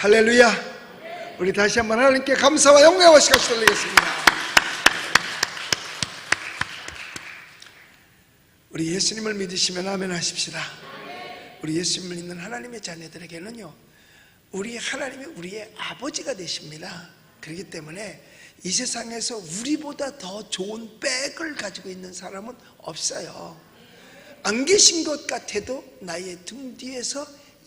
할렐루야. 우리 다시 한번 하나님께 감사와 영광의 시간 돌리겠습니다. 우리 예수님을 믿으시면 아멘 하십시다. 우리 예수님을 믿는 하나님의 자녀들에게는요, 우리 하나님이 우리의 아버지가 되십니다. 그렇기 때문에 이 세상에서 우리보다 더 좋은 백을 가지고 있는 사람은 없어요. 안 계신 것 같아도 나의 등 뒤에서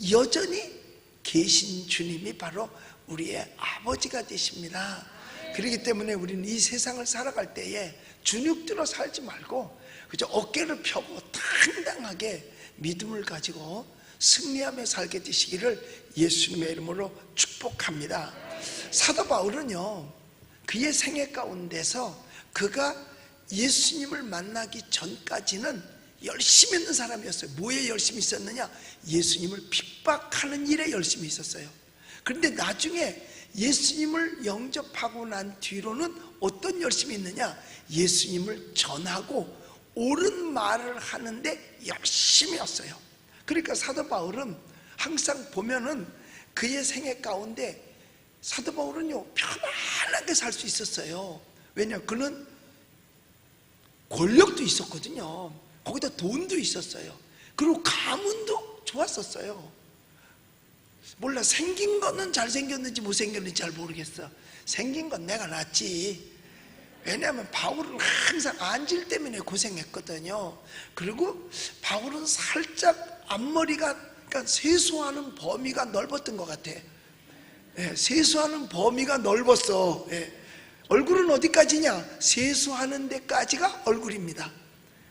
여전히 계신 주님이 바로 우리의 아버지가 되십니다. 그렇기 때문에 우리는 이 세상을 살아갈 때에 주눅들어 살지 말고 그저 어깨를 펴고 당당하게 믿음을 가지고 승리하며 살게 되시기를 예수님의 이름으로 축복합니다. 사도 바울은요, 그의 생애 가운데서 그가 예수님을 만나기 전까지는 열심히 있는 사람이었어요. 뭐에 열심히 있었느냐? 예수님을 핍박하는 일에 열심히 있었어요. 그런데 나중에 예수님을 영접하고 난 뒤로는 어떤 열심이 있느냐? 예수님을 전하고 옳은 말을 하는데 열심히였어요. 그러니까 사도 바울은 항상 보면은 그의 생애 가운데 사도 바울은요, 편안하게 살 수 있었어요. 왜냐? 그는 권력도 있었거든요. 거기다 돈도 있었어요. 그리고 가문도 좋았었어요. 몰라, 생긴 거는 잘생겼는지 못생겼는지 잘 모르겠어. 생긴 건 내가 낫지. 왜냐하면 바울은 항상 안질 때문에 고생했거든요. 그리고 바울은 살짝 앞머리가, 그러니까 세수하는 범위가 넓었던 것 같아. 세수하는 범위가 넓었어. 얼굴은 어디까지냐? 세수하는 데까지가 얼굴입니다.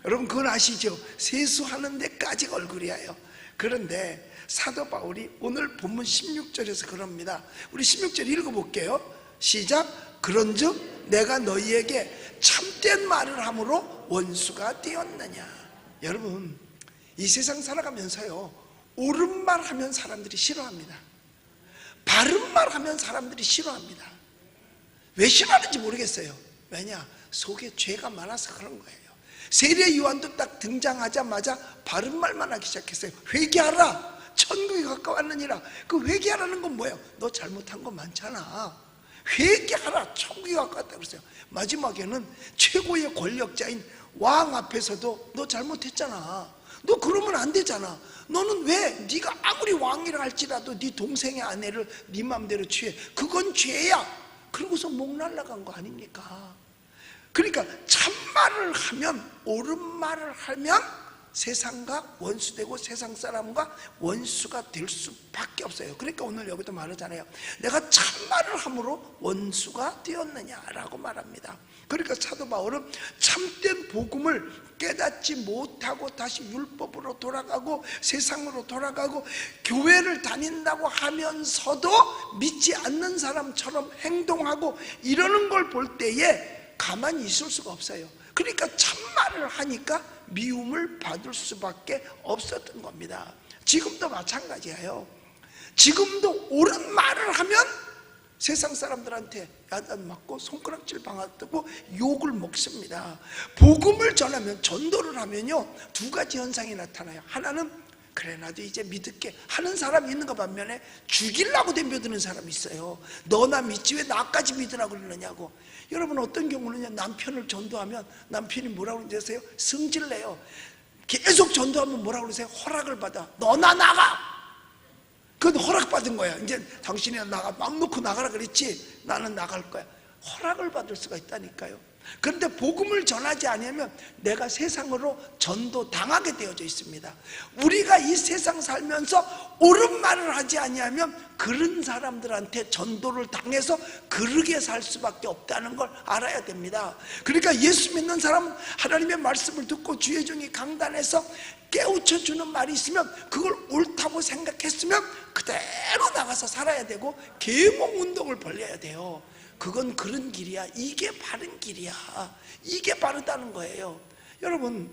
여러분 그건 아시죠? 세수하는 데까지가 얼굴이에요. 그런데 사도 바울이 오늘 본문 16절에서 그럽니다. 우리 16절 읽어볼게요. 시작. 그런즉 내가 너희에게 참된 말을 함으로 원수가 되었느냐. 여러분 이 세상 살아가면서요, 옳은 말 하면 사람들이 싫어합니다. 바른 말 하면 사람들이 싫어합니다. 왜 싫어하는지 모르겠어요. 왜냐? 속에 죄가 많아서 그런 거예요. 세례 요한도 딱 등장하자마자 바른 말만 하기 시작했어요. 회개하라, 천국이 가까웠느니라. 그 회개하라는 건 뭐예요? 너 잘못한 거 많잖아. 회개하라, 천국이 가까웠다 그랬어요. 마지막에는 최고의 권력자인 왕 앞에서도 너 잘못했잖아, 너 그러면 안 되잖아, 너는 왜 네가 아무리 왕이라 할지라도 네 동생의 아내를 네 맘대로 취해, 그건 죄야. 그러고서 목 날라간 거 아닙니까? 그러니까 참말을 하면, 옳은 말을 하면 세상과 원수되고 세상 사람과 원수가 될 수밖에 없어요. 그러니까 오늘 여기도 말하잖아요. 내가 참말을 함으로 원수가 되었느냐라고 말합니다. 그러니까 사도 바울은 참된 복음을 깨닫지 못하고 다시 율법으로 돌아가고 세상으로 돌아가고 교회를 다닌다고 하면서도 믿지 않는 사람처럼 행동하고 이러는 걸 볼 때에 가만히 있을 수가 없어요. 그러니까 참말을 하니까 미움을 받을 수밖에 없었던 겁니다. 지금도 마찬가지예요. 지금도 옳은 말을 하면 세상 사람들한테 야단 맞고 손가락질 당하고 욕을 먹습니다. 복음을 전하면, 전도를 하면요, 두 가지 현상이 나타나요. 하나는 그래 나도 이제 믿을게 하는 사람이 있는 거 반면에 죽이려고 덤벼드는 사람이 있어요. 너나 믿지 왜 나까지 믿으라고 그러느냐고. 여러분 어떤 경우는요, 남편을 전도하면 남편이 뭐라고 그러는지 아세요? 승질내요. 계속 전도하면 뭐라고 그러세요? 허락을 받아. 너나 나가. 그건 허락받은 거야. 이제 당신이 나가, 맘 놓고 나가라 그랬지, 나는 나갈 거야. 허락을 받을 수가 있다니까요. 그런데 복음을 전하지 않으면 내가 세상으로 전도당하게 되어져 있습니다. 우리가 이 세상 살면서 옳은 말을 하지 아니하면 그런 사람들한테 전도를 당해서 그르게 살 수밖에 없다는 걸 알아야 됩니다. 그러니까 예수 믿는 사람은 하나님의 말씀을 듣고 주의 종이 강단에서 깨우쳐주는 말이 있으면 그걸 옳다고 생각했으면 그대로 나가서 살아야 되고 계몽운동을 벌려야 돼요. 그건 그런 길이야. 이게 바른 길이야. 이게 바르다는 거예요. 여러분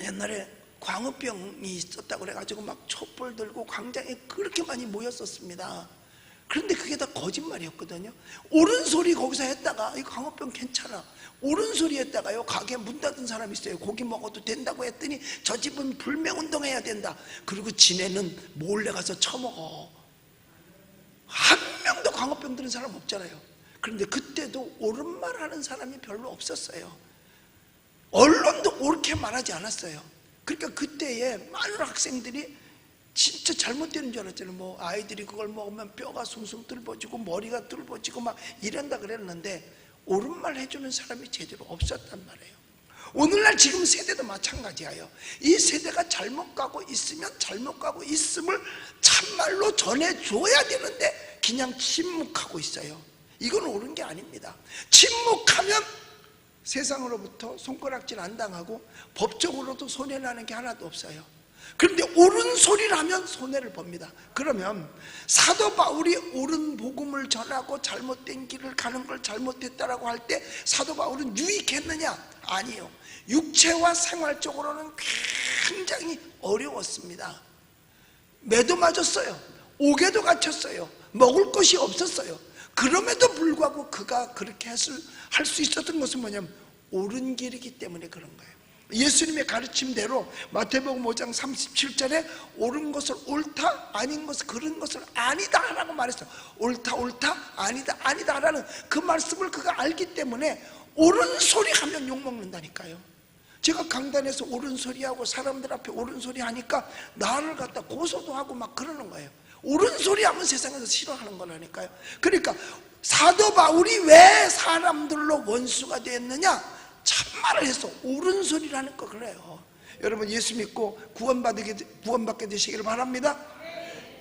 옛날에 광우병이 있었다고 그래가지고 막 촛불 들고 광장에 그렇게 많이 모였었습니다. 그런데 그게 다 거짓말이었거든요. 옳은 소리 거기서 했다가 이 광우병 괜찮아, 옳은 소리 했다가요, 가게 문 닫은 사람이 있어요. 고기 먹어도 된다고 했더니 저 집은 불매운동해야 된다. 그리고 지네는 몰래 가서 처먹어. 광어병 드는 사람 없잖아요. 그런데 그때도 옳은 말 하는 사람이 별로 없었어요. 언론도 옳게 말하지 않았어요. 그러니까 그때에 많은 학생들이 진짜 잘못되는 줄 알았잖아요. 뭐 아이들이 그걸 먹으면 뼈가 숭숭 뚫어지고 머리가 뚫어지고 막 이런다 그랬는데 옳은 말 해주는 사람이 제대로 없었단 말이에요. 오늘날 지금 세대도 마찬가지예요. 이 세대가 잘못 가고 있으면 잘못 가고 있음을 참말로 전해줘야 되는데 그냥 침묵하고 있어요. 이건 옳은 게 아닙니다. 침묵하면 세상으로부터 손가락질 안 당하고 법적으로도 손해나는 게 하나도 없어요. 그런데 옳은 소리를 하면 손해를 봅니다. 그러면 사도 바울이 옳은 복음을 전하고 잘못된 길을 가는 걸 잘못했다라고 할 때 사도 바울은 유익했느냐? 아니에요. 육체와 생활적으로는 굉장히 어려웠습니다. 매도 맞았어요. 옥에도 갇혔어요. 먹을 것이 없었어요. 그럼에도 불구하고 그가 그렇게 할 수 있었던 것은 뭐냐면 옳은 길이기 때문에 그런 거예요. 예수님의 가르침대로 마태복음 5장 37절에 옳은 것을 옳다, 아닌 것을 그런 것을 아니다 라고 말했어요. 옳다 옳다, 아니다 아니다 라는 그 말씀을 그가 알기 때문에 옳은 소리 하면 욕먹는다니까요. 제가 강단에서 옳은 소리하고 사람들 앞에 옳은 소리 하니까 나를 갖다 고소도 하고 막 그러는 거예요. 옳은 소리 하면 세상에서 싫어하는 거라니까요. 그러니까 사도 바울이 왜 사람들로 원수가 됐느냐? 참말을 해서 옳은 소리라는 거 그래요. 여러분 예수 믿고 구원받게 되시기를 바랍니다.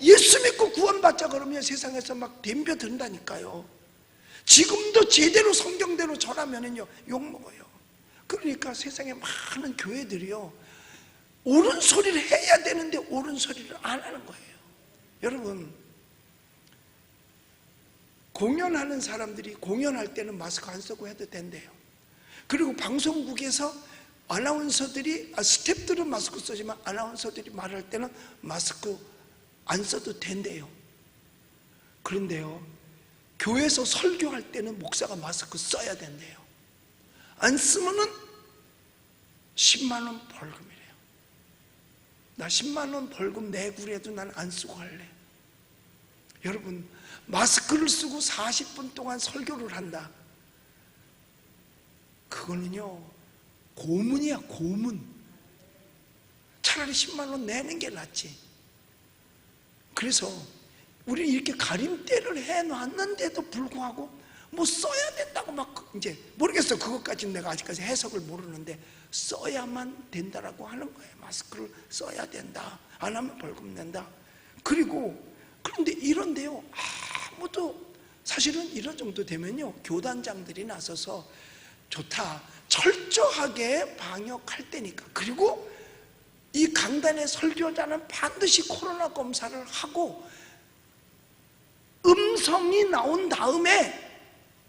예수 믿고 구원받자 그러면 세상에서 막 덤벼든다니까요. 지금도 제대로 성경대로 전하면은요 욕먹어요. 그러니까 세상에 많은 교회들이요 옳은 소리를 해야 되는데 옳은 소리를 안 하는 거예요. 여러분 공연하는 사람들이 공연할 때는 마스크 안 쓰고 해도 된대요. 그리고 방송국에서 아나운서들이 스태프들은 마스크 쓰지만 아나운서들이 말할 때는 마스크 안 써도 된대요. 그런데요 교회에서 설교할 때는 목사가 마스크 써야 된대요. 안 쓰면은 10만 원 벌금이래요. 나 10만 원 벌금 내구래도 난 안 쓰고 할래. 여러분 마스크를 쓰고 40분 동안 설교를 한다. 그거는요 고문이야 고문. 차라리 10만 원 내는 게 낫지. 그래서 우리는 이렇게 가림대를 해놨는데도 불구하고 뭐 써야 된다고 막 이제 모르겠어요. 그것까지는 내가 아직까지 해석을 모르는데 써야만 된다라고 하는 거예요. 마스크를 써야 된다. 안 하면 벌금 낸다. 그런데 이런데요 아무도 사실은 이런 정도 되면요 교단장들이 나서서 좋다 철저하게 방역할 때니까. 그리고 이 강단의 설교자는 반드시 코로나 검사를 하고 음성이 나온 다음에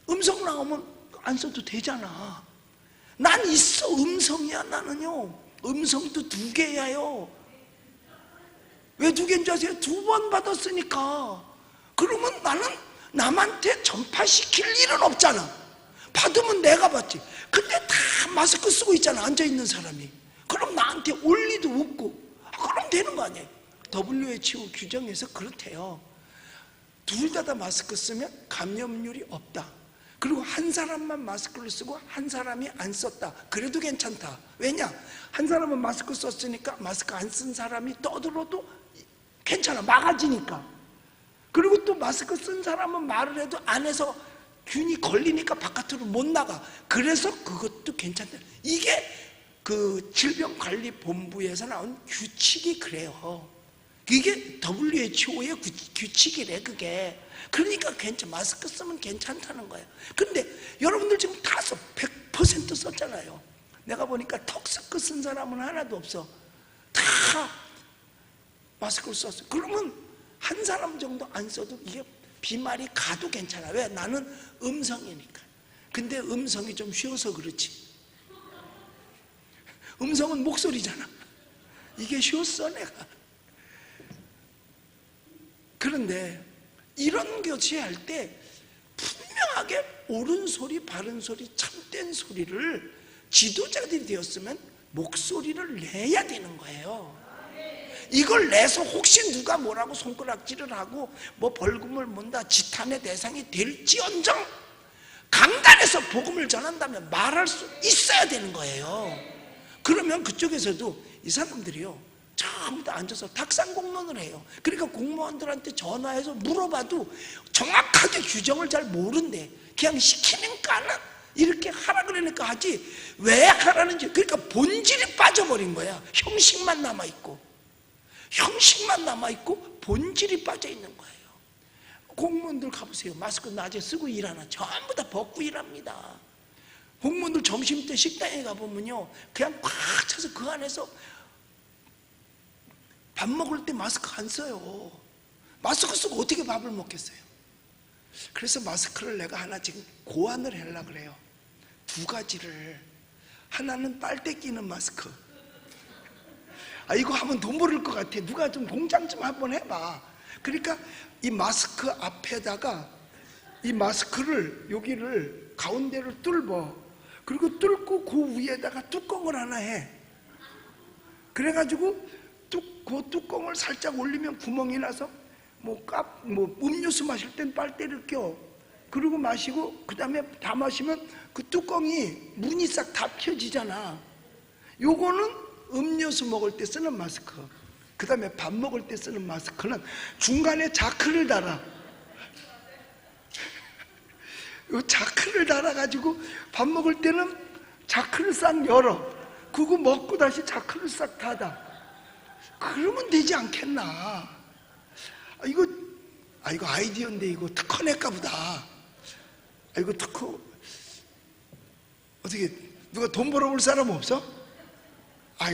음성 나오면 안 써도 되잖아. 난 있어 음성이야. 나는요 음성도 2개야요. 왜 2개인 줄 아세요? 2번 받았으니까. 그러면 나는 남한테 전파시킬 일은 없잖아. 받으면 내가 받지. 근데 다 마스크 쓰고 있잖아 앉아있는 사람이. 그럼 나한테 올 리도 없고 그럼 되는 거 아니에요. WHO 규정에서 그렇대요. 둘 다 마스크 쓰면 감염률이 없다. 그리고 한 사람만 마스크를 쓰고 한 사람이 안 썼다. 그래도 괜찮다. 왜냐? 한 사람은 마스크 썼으니까 마스크 안 쓴 사람이 떠들어도 괜찮아. 막아지니까. 그리고 또 마스크 쓴 사람은 말을 해도 안에서 균이 걸리니까 바깥으로 못 나가. 그래서 그것도 괜찮다. 이게 그 질병관리본부에서 나온 규칙이 그래요. 이게 WHO의 규칙이래 그게. 그러니까 마스크 쓰면 괜찮다는 거예요. 근데 여러분들 지금 다 100% 썼잖아요. 내가 보니까 턱스크 쓴 사람은 하나도 없어. 다 마스크를 썼어. 그러면 한 사람 정도 안 써도 이게 비말이 가도 괜찮아. 왜? 나는 음성이니까. 근데 음성이 좀 쉬워서 그렇지. 음성은 목소리잖아. 이게 쉬웠어 내가. 그런데 이런 교체할 때 분명하게 옳은 소리, 바른 소리, 참된 소리를 지도자들이 되었으면 목소리를 내야 되는 거예요. 이걸 내서 혹시 누가 뭐라고 손가락질을 하고 뭐 벌금을 문다 지탄의 대상이 될지언정 강단에서 복음을 전한다면 말할 수 있어야 되는 거예요. 그러면 그쪽에서도 이 사람들이요 전부 다 앉아서 탁상공론을 해요. 그러니까 공무원들한테 전화해서 물어봐도 정확하게 규정을 잘 모른대. 그냥 시키니까는 이렇게 하라 그러니까 하지 왜 하라는지. 그러니까 본질이 빠져버린 거야. 형식만 남아있고 본질이 빠져있는 거예요. 공무원들 가보세요. 마스크 낮에 쓰고 일하나 전부 다 벗고 일합니다. 공무원들 점심때 식당에 가보면요 그냥 꽉 차서 그 안에서 밥 먹을 때 마스크 안 써요. 마스크 쓰고 어떻게 밥을 먹겠어요? 그래서 마스크를 내가 하나 지금 고안을 하려고 그래요. 두 가지를. 하나는 빨대 끼는 마스크. 이거 하면 돈 벌을 것 같아. 누가 좀 공장 좀 한번 해봐. 그러니까 이 마스크 앞에다가 이 마스크를 여기를 가운데를 뚫어. 그리고 뚫고 그 위에다가 뚜껑을 하나 해. 그래가지고 그 뚜껑을 살짝 올리면 구멍이 나서 뭐 음료수 마실 땐 빨대를 껴. 그리고 마시고 그 다음에 다 마시면 그 뚜껑이 문이 싹 다 펴지잖아. 요거는 음료수 먹을 때 쓰는 마스크. 그 다음에 밥 먹을 때 쓰는 마스크는 중간에 자크를 달아. 요 자크를 달아가지고 밥 먹을 때는 자크를 싹 열어. 그거 먹고 다시 자크를 싹 닫아. 그러면 되지 않겠나. 이거 아이디어인데 이거 특허 낼까 보다. 이거 특허 어떻게 누가 돈 벌어볼 사람 없어?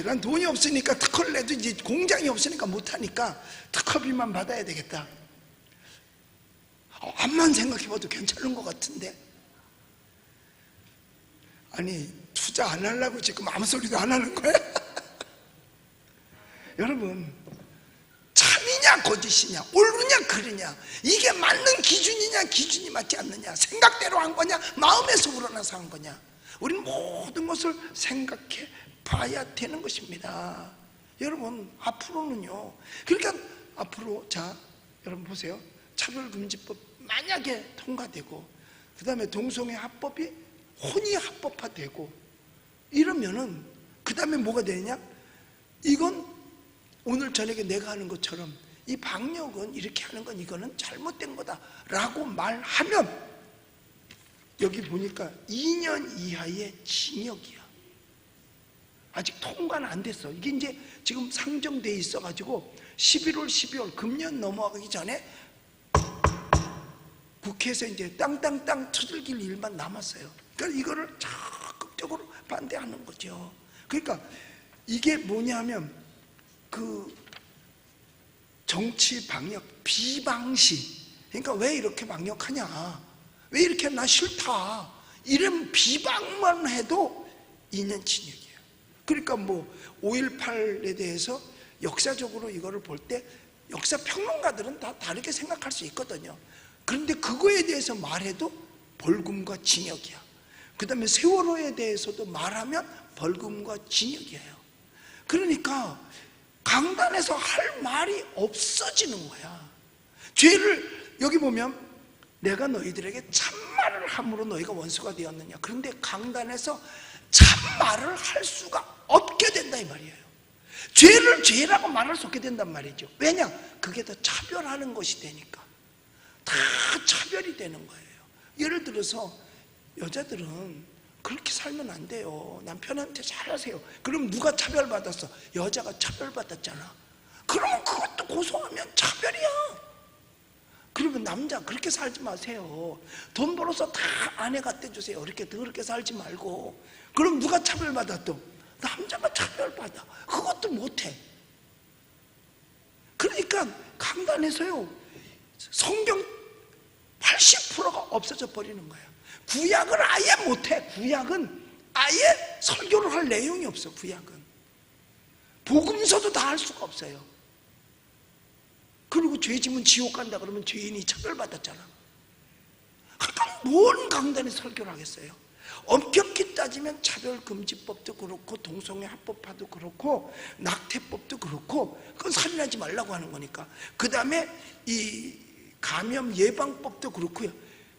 난 돈이 없으니까 특허를 내도 이제 공장이 없으니까 못하니까 특허비만 받아야 되겠다. 암만 생각해봐도 괜찮은 것 같은데. 아니 투자 안 하려고 지금 아무 소리도 안 하는 거야? 여러분 참이냐 거짓이냐 옳으냐 그르냐 이게 맞는 기준이냐 기준이 맞지 않느냐 생각대로 한 거냐 마음에서 우러나서 한 거냐 우리는 모든 것을 생각해 봐야 되는 것입니다. 여러분 앞으로는요 그러니까 앞으로 자 여러분 보세요. 차별금지법 만약에 통과되고 그 다음에 동성애 합법이 혼이 합법화되고 이러면은 그 다음에 뭐가 되느냐 이건 오늘 저녁에 내가 하는 것처럼 이 방역은 이렇게 하는 건 이거는 잘못된 거다 라고 말하면 여기 보니까 2년 이하의 징역이야. 아직 통과는 안 됐어. 이게 이제 지금 상정돼 있어 가지고 11월 12월 금년 넘어가기 전에 국회에서 이제 땅땅땅 터질길 일만 남았어요. 그러니까 이거를 적극적으로 반대하는 거죠. 그러니까 이게 뭐냐면 그 정치 방역 비방시. 그러니까 왜 이렇게 방역하냐 왜 이렇게 나 싫다 이런 비방만 해도 2년 징역이에요. 그러니까 뭐 5.18에 대해서 역사적으로 이거를 볼 때 역사 평론가들은 다 다르게 생각할 수 있거든요. 그런데 그거에 대해서 말해도 벌금과 징역이야. 그 다음에 세월호에 대해서도 말하면 벌금과 징역이에요. 그러니까 강단에서 할 말이 없어지는 거야. 죄를 여기 보면 내가 너희들에게 참말을 함으로 너희가 원수가 되었느냐. 그런데 강단에서 참말을 할 수가 없게 된다 이 말이에요. 죄를 죄라고 말할 수 없게 된단 말이죠. 왜냐? 그게 더 차별하는 것이 되니까. 다 차별이 되는 거예요. 예를 들어서 여자들은 그렇게 살면 안 돼요. 남편한테 잘하세요. 그럼 누가 차별받았어? 여자가 차별받았잖아. 그러면 그것도 고소하면 차별이야. 그러면 남자 그렇게 살지 마세요. 돈 벌어서 다 아내가 떼주세요. 이렇게 더럽게 살지 말고. 그럼 누가 차별받았어? 남자가 차별받아. 그것도 못해. 그러니까 강단에서요 성경 80%가 없어져 버리는 거예요. 구약을 아예 못해. 구약은 아예 설교를 할 내용이 없어. 구약은 복음서도 다 할 수가 없어요. 그리고 죄 지면 지옥 간다 그러면 죄인이 차별받았잖아. 그러니까 뭔 강단에 설교를 하겠어요. 엄격히 따지면 차별금지법도 그렇고 동성애합법화도 그렇고 낙태법도 그렇고 그건 살인하지 말라고 하는 거니까. 그 다음에 이 감염 예방법도 그렇고요.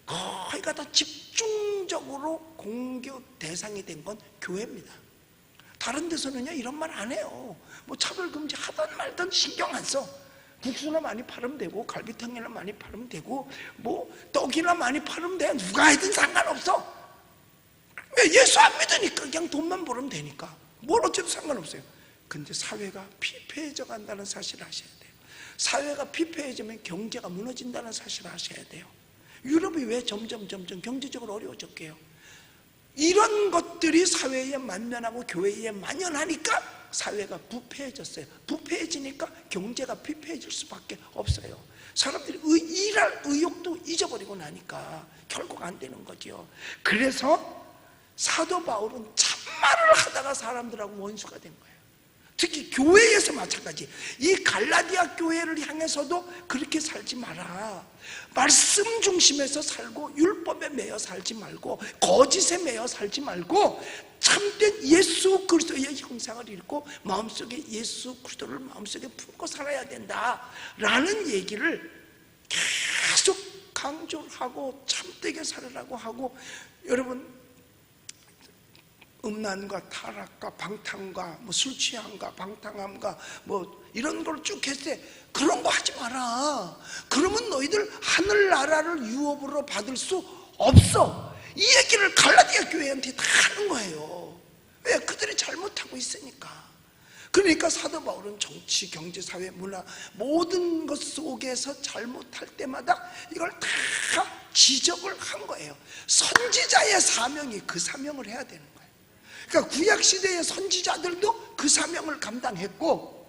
거의가 다 집중적으로 공격 대상이 된 건 교회입니다. 다른 데서는요 이런 말 안 해요. 뭐 차별금지 하든 말든 신경 안 써. 국수나 많이 팔으면 되고 갈비탕이나 많이 팔으면 되고 뭐 떡이나 많이 팔으면 돼. 누가 하든 상관없어. 왜? 예수 안 믿으니까 그냥 돈만 벌으면 되니까 뭘 어째도 상관없어요. 근데 사회가 피폐해져 간다는 사실을 아셔야 돼요. 사회가 피폐해지면 경제가 무너진다는 사실을 아셔야 돼요. 유럽이 왜 점점 경제적으로 어려워졌게요? 이런 것들이 사회에 만연하고 교회에 만연하니까 사회가 부패해졌어요. 부패해지니까 경제가 피폐해질 수밖에 없어요. 사람들이 일할 의욕도 잊어버리고 나니까 결국 안 되는 거죠. 그래서 사도 바울은 참말을 하다가 사람들하고 원수가 된 거예요. 특히 교회에서 마찬가지. 이 갈라디아 교회를 향해서도 그렇게 살지 마라. 말씀 중심에서 살고 율법에 매여 살지 말고 거짓에 매여 살지 말고 참된 예수 그리스도의 형상을 잃고 마음속에 예수 그리스도를 마음속에 품고 살아야 된다라는 얘기를 계속 강조를 하고 참되게 살으라고 하고, 여러분 음란과 타락과 방탕과 뭐 술 취함과 방탕함과 뭐 이런 걸 쭉 했을 때 그런 거 하지 마라. 그러면 너희들 하늘나라를 유업으로 받을 수 없어. 이 얘기를 갈라디아 교회한테 다 하는 거예요. 왜? 그들이 잘못하고 있으니까. 그러니까 사도 바울은 정치, 경제, 사회, 문화 모든 것 속에서 잘못할 때마다 이걸 다 지적을 한 거예요. 선지자의 사명이 그 사명을 해야 되는 거예요. 그러니까 구약시대의 선지자들도 그 사명을 감당했고,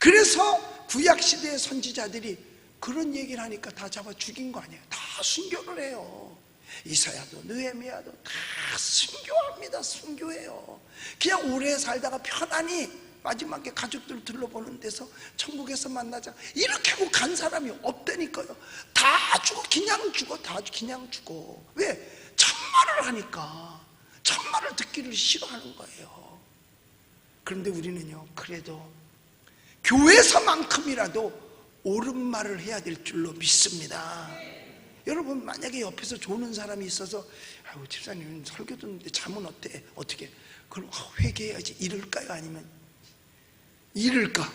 그래서 구약시대의 선지자들이 그런 얘기를 하니까 다 잡아 죽인 거 아니에요. 다 순교를 해요. 이사야도 느헤미야도 다 순교합니다. 순교해요. 그냥 오래 살다가 편안히 마지막에 가족들 둘러보는 데서 천국에서 만나자 이렇게 하고 간 사람이 없다니까요. 다 죽어. 그냥 죽어. 다 그냥 죽어. 왜? 참말을 하니까. 참말을 듣기를 싫어하는 거예요. 그런데 우리는요, 그래도 교회에서만큼이라도 옳은 말을 해야 될 줄로 믿습니다. 여러분, 만약에 옆에서 조는 사람이 있어서 아이고 집사님 설교 듣는데 잠은 어때? 어떻게? 그럼 회개해야지 이럴까요? 아니면 이럴까?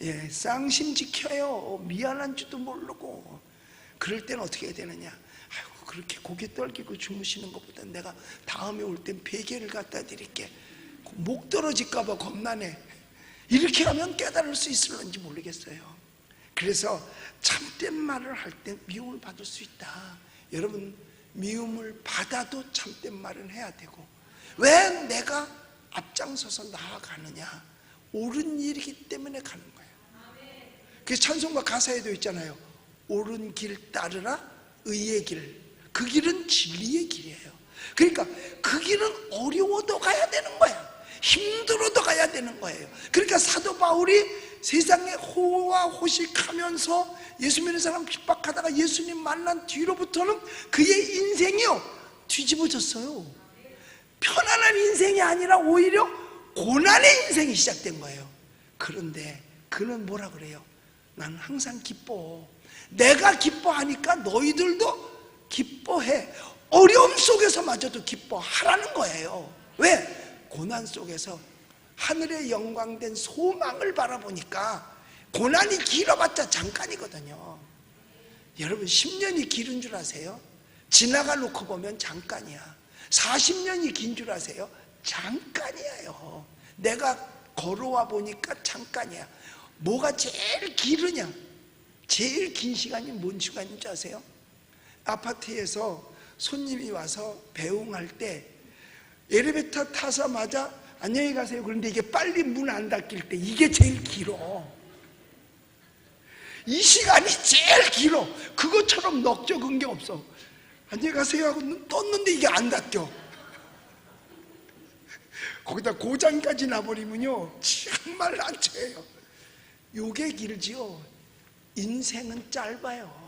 예, 쌍심 지켜요. 미안한 줄도 모르고. 그럴 때는 어떻게 해야 되느냐? 아이고 그렇게 고개 떨기고 주무시는 것보다 내가 다음에 올 땐 베개를 갖다 드릴게. 목 떨어질까 봐 겁나네. 이렇게 하면 깨달을 수 있을런지 모르겠어요. 그래서 참된 말을 할 때 미움을 받을 수 있다. 여러분, 미움을 받아도 참된 말은 해야 되고, 왜 내가 앞장서서 나아가느냐? 옳은 일이기 때문에 가는 거예요. 그래서 찬송가 가사에도 있잖아요. 옳은 길 따르라 의의 길. 그 길은 진리의 길이에요. 그러니까 그 길은 어려워도 가야 되는 거야. 힘들어도 가야 되는 거예요. 그러니까 사도 바울이 세상에 호화 호식하면서 예수 믿는 사람 핍박하다가 예수님 만난 뒤로부터는 그의 인생이요 뒤집어졌어요. 편안한 인생이 아니라 오히려 고난의 인생이 시작된 거예요. 그런데 그는 뭐라 그래요? 나는 항상 기뻐. 내가 기뻐하니까 너희들도 기뻐해. 어려움 속에서마저도 기뻐하라는 거예요. 왜? 고난 속에서 하늘의 영광된 소망을 바라보니까 고난이 길어봤자 잠깐이거든요. 여러분, 10년이 길은 줄 아세요? 지나가 놓고 보면 잠깐이야. 40년이 긴 줄 아세요? 잠깐이에요. 내가 걸어와 보니까 잠깐이야. 뭐가 제일 길으냐? 제일 긴 시간이 뭔 시간인 줄 아세요? 아파트에서 손님이 와서 배웅할 때 엘리베이터 타자마자 안녕히 가세요. 그런데 이게 빨리 문 안 닫힐 때 이게 제일 길어. 이 시간이 제일 길어. 그것처럼 넉적은 게 없어. 안녕히 가세요 하고 떴는데 이게 안 닫혀. 거기다 고장까지 나버리면요 정말 난처해요. 요게 길지요. 인생은 짧아요.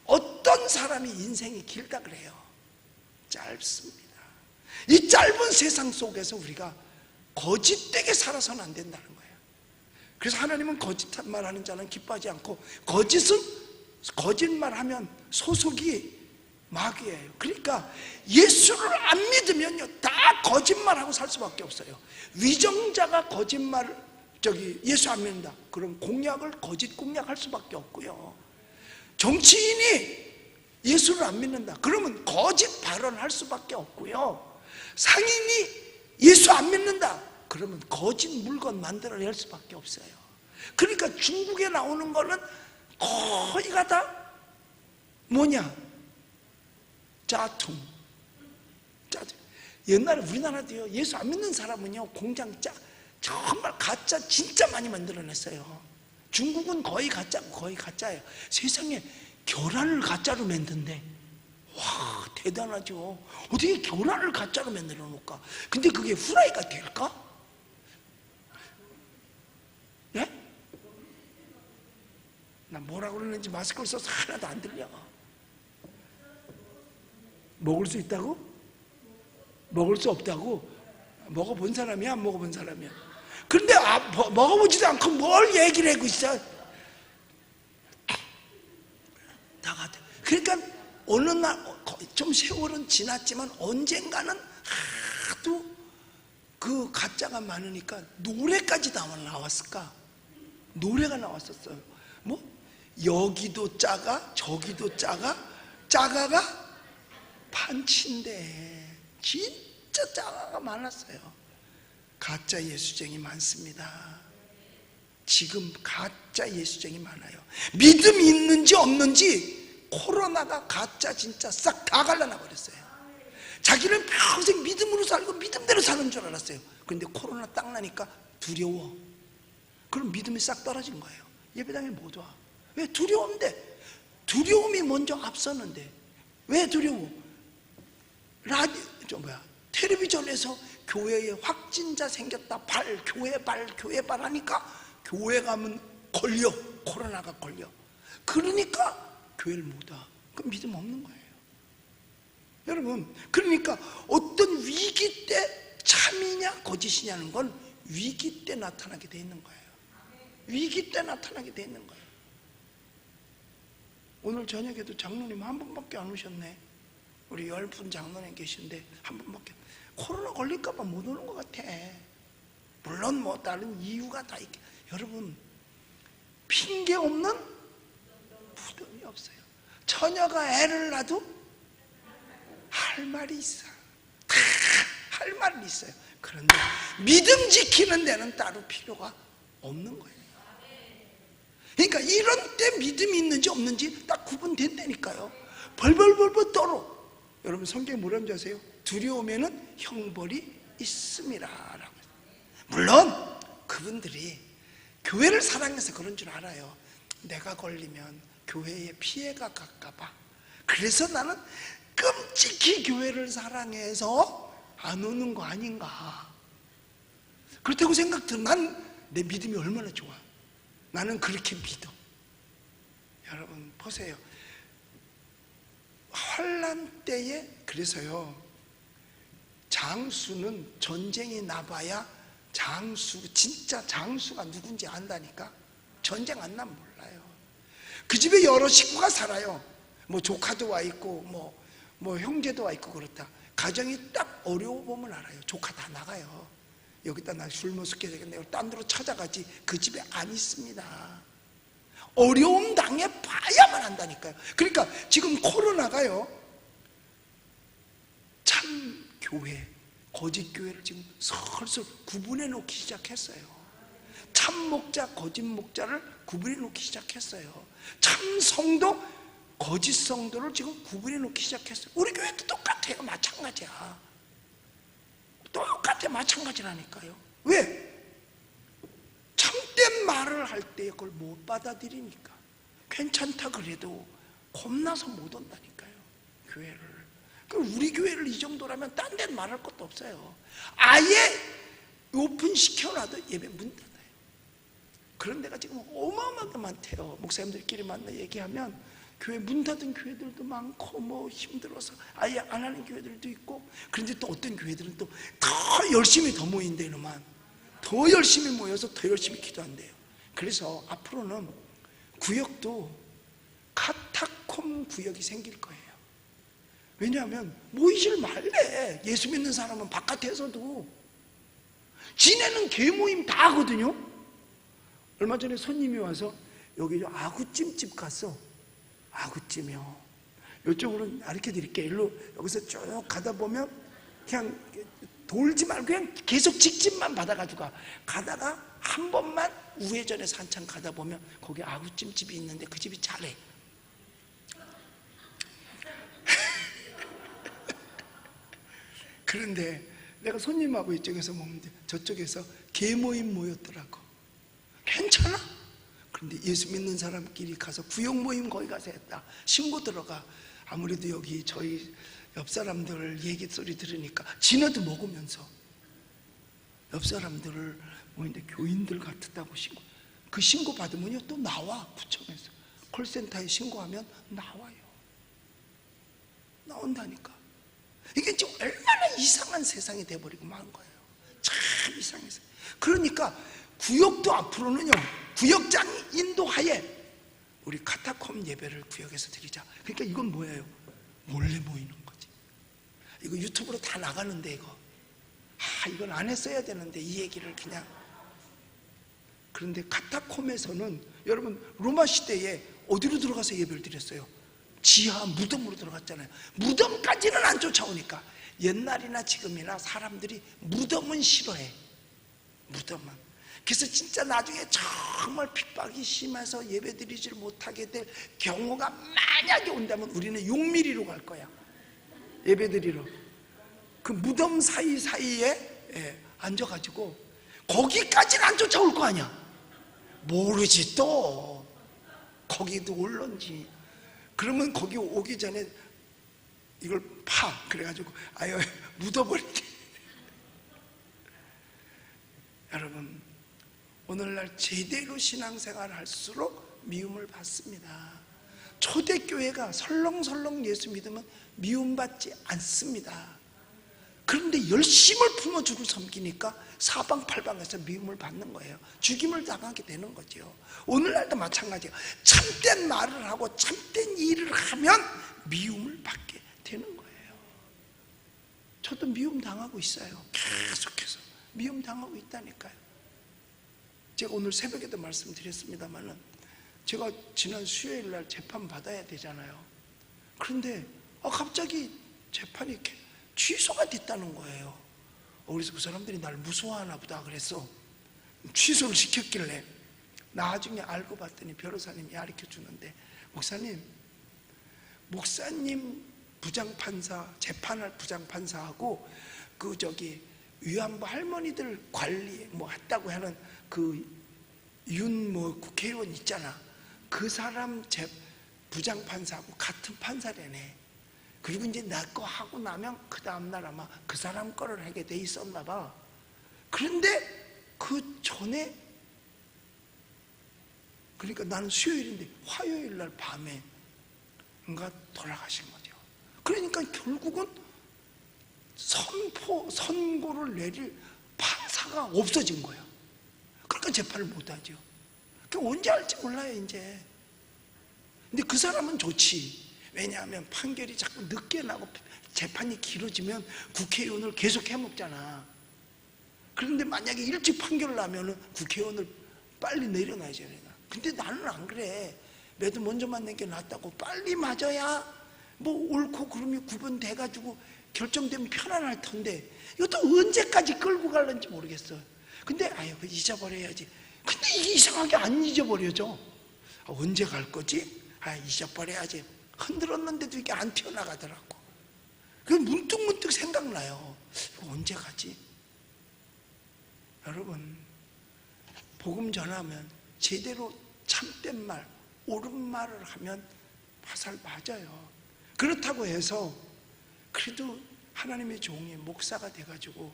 어떤 사람이 인생이 길다 그래요? 짧습니다. 이 짧은 세상 속에서 우리가 거짓되게 살아서는 안 된다는 거예요. 그래서 하나님은 거짓말하는 자는 기뻐하지 않고, 거짓말하면 소속이 마귀예요. 그러니까 예수를 안 믿으면요 다 거짓말하고 살 수밖에 없어요. 위정자가 예수 안 믿는다 그럼 거짓 공약할 수밖에 없고요. 정치인이 예수를 안 믿는다 그러면 거짓 발언할 수밖에 없고요. 상인이 예수 안 믿는다 그러면 거짓 물건 만들어낼 수밖에 없어요. 그러니까 중국에 나오는 거는 거의가 다 뭐냐? 짜퉁. 옛날에 우리나라도요 예수 안 믿는 사람은요 공장 정말 가짜 진짜 많이 만들어냈어요. 중국은 거의 가짜고 거의 가짜예요. 세상에 계란을 가짜로 만든대. 와 대단하죠. 어떻게 계란을 가짜로 만들어 놓을까? 근데 그게 후라이가 될까? 예? 나 뭐라고 그러는지 마스크를 써서 하나도 안 들려. 먹을 수 있다고? 먹을 수 없다고? 먹어본 사람이야? 안 먹어본 사람이야? 그런데 먹어보지도 않고 뭘 얘기를 하고 있어? 다 같아. 그러니까 어느 날 좀 세월은 지났지만 언젠가는 하도 그 가짜가 많으니까 노래까지 나왔을까? 노래가 나왔었어요. 뭐 여기도 짜가 저기도 짜가가 판치인데 진짜 짜가가 많았어요. 가짜 예수쟁이 많습니다. 지금 가짜 예수쟁이 많아요. 믿음이 있는지 없는지 코로나가 가짜 진짜 싹 다 갈라놔 버렸어요. 자기는 평생 믿음으로 살고 믿음대로 사는 줄 알았어요. 그런데 코로나 딱 나니까 두려워. 그럼 믿음이 싹 떨어진 거예요. 예배당에 못 와. 왜? 두려운데. 두려움이 먼저 앞섰는데 왜 두려워? 텔레비전에서 교회에 확진자 생겼다 교회 발 하니까 교회 가면 걸려. 코로나가 걸려. 그러니까 교회를 못 와. 그럼 믿음 없는 거예요. 여러분, 그러니까 어떤 위기 때 참이냐 거짓이냐는 건 위기 때 나타나게 돼 있는 거예요. 위기 때 나타나게 돼 있는 거예요. 오늘 저녁에도 장로님 한 분밖에 안 오셨네. 우리 10분 장로님 계신데 한 분밖에. 코로나 걸릴까 봐 못 오는 것 같아. 물론 뭐 다른 이유가 다 있게. 여러분, 핑계 없는 부담이 없어요. 처녀가 애를 낳아도 할 말이 있어. 다 할 말이 있어요. 그런데 믿음 지키는 데는 따로 필요가 없는 거예요. 그러니까 이런 때 믿음이 있는지 없는지 딱 구분된다니까요. 벌벌 떨어. 여러분 성경에 뭐라는 줄 아세요? 두려우면은 형벌이 있음이라 라고. 물론 그분들이 교회를 사랑해서 그런 줄 알아요. 내가 걸리면 교회에 피해가 갈까봐. 그래서 나는 끔찍히 교회를 사랑해서 안 오는 거 아닌가. 그렇다고 생각들은 난 내 믿음이 얼마나 좋아. 나는 그렇게 믿어. 여러분 보세요. 환난 때에 그래서요. 장수는 전쟁이 나봐야 진짜 장수가 누군지 안다니까. 전쟁 안 나면 몰라요. 그 집에 여러 식구가 살아요. 뭐 조카도 와 있고 뭐 형제도 와 있고 그렇다. 가정이 딱 어려워 보면 알아요. 조카 다 나가요. 여기다 나 술 먹게 되겠네. 딴 데로 찾아가지 그 집에 안 있습니다. 어려움 당해 봐야만 한다니까요. 그러니까 지금 코로나가요. 참 교회, 거짓 교회를 지금 슬슬 구분해 놓기 시작했어요. 참 목자, 거짓 목자를 구분해 놓기 시작했어요. 참 성도, 거짓 성도를 지금 구분해 놓기 시작했어요. 우리 교회도 똑같아요. 마찬가지야. 똑같아. 마찬가지라니까요. 왜? 참된 말을 할 때 그걸 못 받아들이니까. 괜찮다 그래도 겁나서 못 온다니까요. 교회를. 그럼 우리 교회를 이 정도라면 딴 데는 말할 것도 없어요. 아예 오픈시켜놔도 예배 문 닫아요. 그런 데가 지금 어마어마하게 많대요. 목사님들끼리 만나 얘기하면 교회 문 닫은 교회들도 많고 뭐 힘들어서 아예 안 하는 교회들도 있고, 그런데 또 어떤 교회들은 또 더 열심히 더 모인대는만 더 열심히 모여서 더 열심히 기도한대요. 그래서 앞으로는 구역도 카타콤 구역이 생길 거예요. 왜냐하면 모이질 말래. 예수 믿는 사람은 바깥에서도. 지네는 개모임 다 하거든요. 얼마 전에 손님이 와서 여기 아구찜집 갔어. 아구찜이요. 이쪽으로 가르쳐 드릴게요. 일로 여기서 쭉 가다 보면 그냥 돌지 말고 그냥 계속 직진만 받아가지고 가다가 한 번만 우회전해서 한참 가다 보면 거기 아구찜집이 있는데 그 집이 잘해. 그런데 내가 손님하고 이쪽에서 먹는데 저쪽에서 개모임 모였더라고. 괜찮아? 그런데 예수 믿는 사람끼리 가서 구역 모임 거기 가서 했다. 신고 들어가. 아무래도 여기 저희 옆 사람들 얘기 소리 들으니까 지네도 먹으면서 옆 사람들을 뭐인데 교인들 같았다고 신고. 그 신고 받으면요 또 나와. 구청에서 콜센터에 신고하면 나와요. 나온다니까. 이게 지금 얼마나 이상한 세상이 돼버리고 만 거예요. 참 이상해서. 그러니까 구역도 앞으로는요, 구역장 인도하에 우리 카타콤 예배를 구역에서 드리자. 그러니까 이건 뭐예요? 몰래 모이는 거지. 이거 유튜브로 다 나가는데 이건 안 했어야 되는데 이 얘기를 그냥. 그런데 카타콤에서는 여러분 로마 시대에 어디로 들어가서 예배를 드렸어요? 지하 무덤으로 들어갔잖아요. 무덤까지는 안 쫓아오니까. 옛날이나 지금이나 사람들이 무덤은 싫어해. 무덤은. 그래서 진짜 나중에 정말 핍박이 심해서 예배드리질 못하게 될 경우가 만약에 온다면 우리는 용미리로 갈 거야. 예배드리러. 그 무덤 사이사이에 앉아가지고 거기까지는 안 쫓아올 거 아니야. 모르지 또. 거기도 올런지. 그러면 거기 오기 전에 이걸 그래가지고 아유 묻어버리게. 여러분 오늘날 제대로 신앙생활을 할수록 미움을 받습니다. 초대교회가 설렁설렁 예수 믿으면 미움받지 않습니다. 그런데 열심을 품어 주를 섬기니까 사방팔방에서 미움을 받는 거예요. 죽임을 당하게 되는 거죠. 오늘날도 마찬가지예요. 참된 말을 하고 참된 일을 하면 미움을 받게 되는 거예요. 저도 미움 당하고 있어요. 계속해서 미움 당하고 있다니까요. 제가 오늘 새벽에도 말씀드렸습니다만은 제가 지난 수요일 날 재판 받아야 되잖아요. 그런데 갑자기 재판이 이렇게 취소가 됐다는 거예요. 그래서 그 사람들이 날 무서워하나 보다 그래서 취소를 시켰길래 나중에 알고 봤더니 변호사님이 가르쳐 주는데 목사님 부장판사, 재판할 부장판사하고 위안부 할머니들 관리 했다고 하는 국회의원 있잖아. 그 사람 부장판사하고 같은 판사래네. 그리고 이제 나 거 하고 나면 그 다음날 아마 그 사람 거를 하게 돼 있었나 봐. 그런데 그 전에, 그러니까 나는 수요일인데 화요일 날 밤에 돌아가신 거죠. 그러니까 결국은 선고를 내릴 판사가 없어진 거야. 그러니까 재판을 못 하죠. 그러니까 언제 할지 몰라요 이제. 근데 그 사람은 좋지. 왜냐하면 판결이 자꾸 늦게 나고 재판이 길어지면 국회의원을 계속 해먹잖아. 그런데 만약에 일찍 판결을 나면은 국회의원을 빨리 내려놔야지. 근데 나는 안 그래. 매도 먼저 맞는 게 낫다고. 빨리 맞아야 옳고 그름이 구분돼가지고 결정되면 편안할 텐데 이것도 언제까지 끌고 갈는지 모르겠어. 근데 그거 잊어버려야지. 근데 이게 이상하게 안 잊어버려져. 언제 갈 거지? 잊어버려야지. 흔들었는데도 이게 안 튀어나가더라고. 그게 문득문득 생각나요. 이거 언제 가지? 여러분 복음 전하면 제대로 참된 말, 옳은 말을 하면 화살 맞아요. 그렇다고 해서 그래도 하나님의 종이 목사가 돼가지고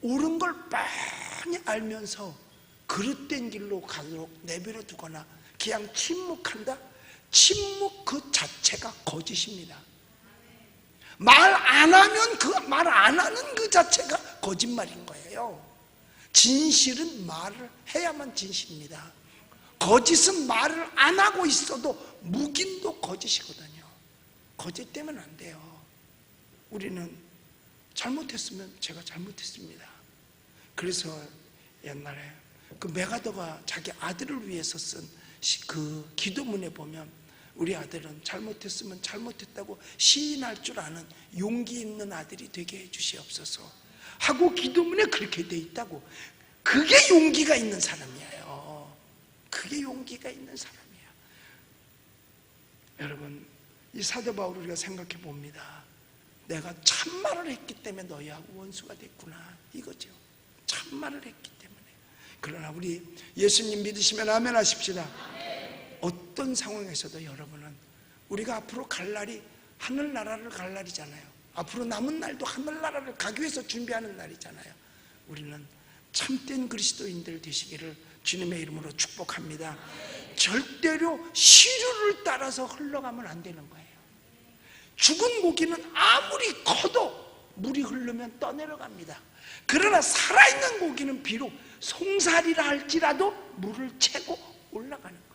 옳은 걸 많이 알면서 그릇된 길로 가도록 내버려 두거나 그냥 침묵한다? 침묵 그 자체가 거짓입니다. 말 안 하면 말 안 하는 그 자체가 거짓말인 거예요. 진실은 말을 해야만 진실입니다. 거짓은 말을 안 하고 있어도 묵인도 거짓이거든요. 거짓 되면 안 돼요. 우리는 잘못했으면 제가 잘못했습니다. 그래서 옛날에 그 메가더가 자기 아들을 위해서 쓴 그 기도문에 보면 우리 아들은 잘못했으면 잘못했다고 시인할 줄 아는 용기 있는 아들이 되게 해주시옵소서 하고 기도문에 그렇게 돼 있다고. 그게 용기가 있는 사람이에요. 그게 용기가 있는 사람이에요. 여러분, 이 사도 바울을 우리가 생각해 봅니다. 내가 참말을 했기 때문에 너희하고 원수가 됐구나, 이거죠. 참말을 했기 때문에. 그러나 우리 예수님 믿으시면 아멘 하십시다. 어떤 상황에서도 여러분은 우리가 앞으로 갈 날이 하늘나라를 갈 날이잖아요. 앞으로 남은 날도 하늘나라를 가기 위해서 준비하는 날이잖아요. 우리는 참된 그리스도인들 되시기를 주님의 이름으로 축복합니다. 절대로 시류를 따라서 흘러가면 안 되는 거예요. 죽은 고기는 아무리 커도 물이 흐르면 떠내려갑니다. 그러나 살아있는 고기는 비록 송사리라 할지라도 물을 채고 올라가는 거예요.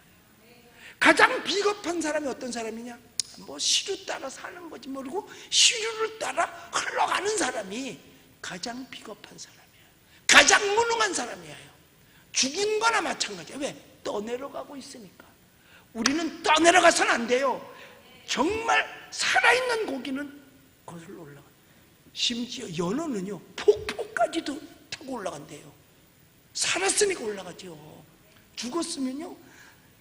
가장 비겁한 사람이 어떤 사람이냐? 뭐 시류 따라 사는 거지 모르고 시류를 따라 흘러가는 사람이 가장 비겁한 사람이에요. 가장 무능한 사람이에요. 죽은 거나 마찬가지예요. 왜? 떠내려가고 있으니까. 우리는 떠내려가서는 안 돼요. 정말 살아있는 고기는 거슬러 올라가. 심지어 연어는요 폭포까지도 타고 올라간대요. 살았으니까 올라가죠. 죽었으면요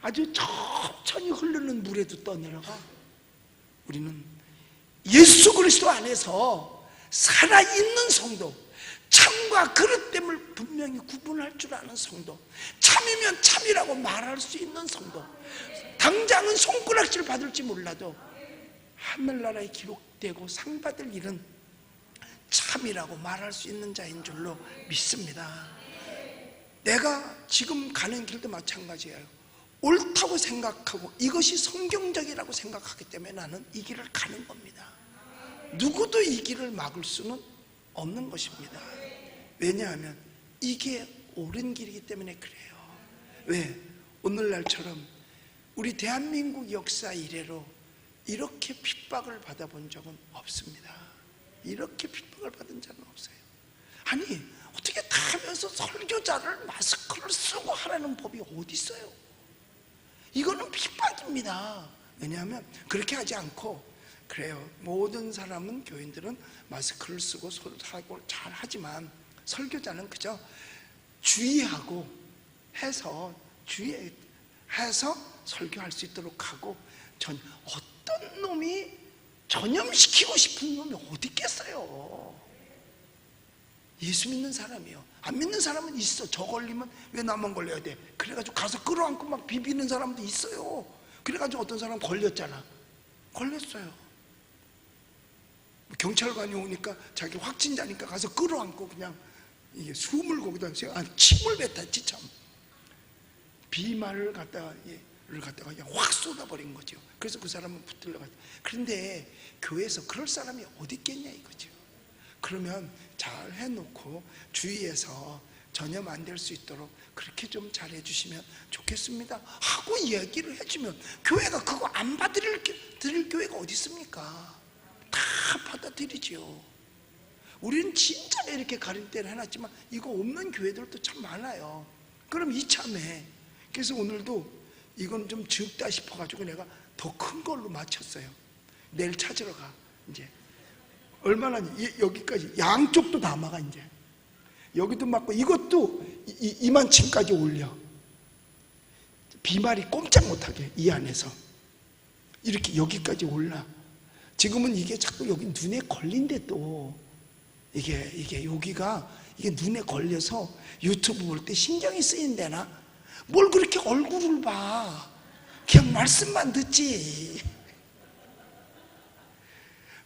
아주 천천히 흐르는 물에도 떠내려가. 우리는 예수 그리스도 안에서 살아있는 성도, 참과 그릇됨을 분명히 구분할 줄 아는 성도, 참이면 참이라고 말할 수 있는 성도, 당장은 손가락질 받을지 몰라도 하늘나라에 기록되고 상 받을 일은 참이라고 말할 수 있는 자인 줄로 믿습니다. 내가 지금 가는 길도 마찬가지예요. 옳다고 생각하고 이것이 성경적이라고 생각하기 때문에 나는 이 길을 가는 겁니다. 누구도 이 길을 막을 수는 없는 것입니다. 왜냐하면 이게 옳은 길이기 때문에 그래요. 왜? 오늘날처럼 우리 대한민국 역사 이래로 이렇게 핍박을 받아본 적은 없습니다. 이렇게 핍박을 받은 적은 없어요. 아니 어떻게 다 하면서 설교자를 마스크를 쓰고 하라는 법이 어디 있어요? 이거는 핍박입니다. 왜냐하면 그렇게 하지 않고 그래요. 모든 사람은, 교인들은 마스크를 쓰고 하고 잘 하지만 설교자는 그저 주의하고 해서 주의해서 설교할 수 있도록 하고, 어떤 놈이 전염시키고 싶은 놈이 어디 있겠어요? 예수 믿는 사람이요. 안 믿는 사람은 있어. 저 걸리면 왜 나만 걸려야 돼? 그래가지고 가서 끌어안고 막 비비는 사람도 있어요. 그래가지고 어떤 사람 걸렸잖아. 걸렸어요. 경찰관이 오니까 자기 확진자니까 가서 끌어안고 그냥 이게 숨을 거기다 침을 뱉었지 참. 비말을 갖다가 그냥 확 쏟아버린 거죠. 그래서 그 사람은 붙들려가지고. 그런데 교회에서 그럴 사람이 어디 있겠냐 이거죠. 그러면 잘 해놓고 주위에서 전염 안 될 수 있도록 그렇게 좀 잘 해주시면 좋겠습니다 하고 이야기를 해주면, 교회가 그거 안 받아들일 교회가 어디 있습니까? 다 받아들이죠. 우리는 진짜 이렇게 가림대를 해놨지만 이거 없는 교회들도 참 많아요. 그럼 이참에, 그래서 오늘도 이건 좀 적다 싶어가지고 내가 더 큰 걸로 맞췄어요. 내일 찾으러 가. 이제 얼마나, 여기까지 양쪽도 다 막아. 이제 여기도 막고 이것도 이만큼까지 올려. 비말이 꼼짝 못하게 이 안에서 이렇게 여기까지 올라. 지금은 이게 자꾸 여기 눈에 걸린대. 또 이게 여기가 이게 눈에 걸려서 유튜브 볼 때 신경이 쓰인대나? 뭘 그렇게 얼굴을 봐. 그냥 말씀만 듣지.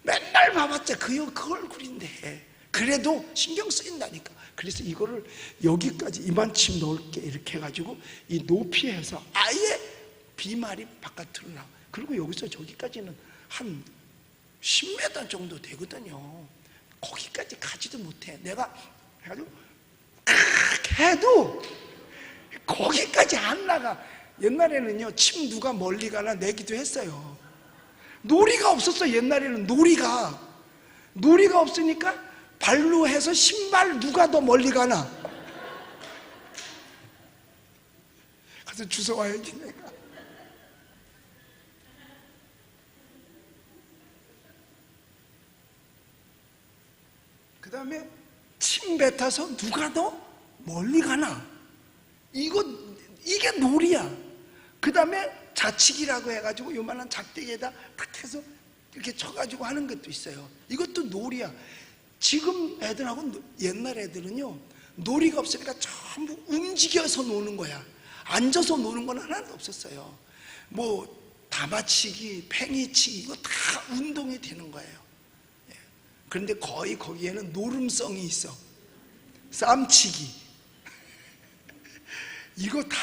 맨날 봐봤자 그 얼굴인데 그래도 신경 쓰인다니까. 그래서 이거를 여기까지 이만큼 넣을게 이렇게 해가지고 이 높이에서 아예 비말이 바깥으로 나와. 그리고 여기서 저기까지는 한 10m 정도 되거든요. 거기까지 가지도 못해. 내가 해가지고 해도 거기까지 안 나가. 옛날에는요, 침 누가 멀리 가나 내기도 했어요. 놀이가 없었어. 옛날에는 놀이가 없으니까 발로 해서 신발 누가 더 멀리 가나 가서 주워와야지 내가. 그 다음에 침 뱉어서 누가 더 멀리 가나, 이게 놀이야. 그 다음에 자치기라고 해가지고 요만한 작대기에다 탁 해서 이렇게 쳐가지고 하는 것도 있어요. 이것도 놀이야. 지금 애들하고 옛날 애들은요, 놀이가 없으니까 전부 움직여서 노는 거야. 앉아서 노는 건 하나도 없었어요. 뭐 다마치기, 팽이치기, 이거 다 운동이 되는 거예요. 그런데 거의 거기에는 노름성이 있어. 쌈치기 이거 다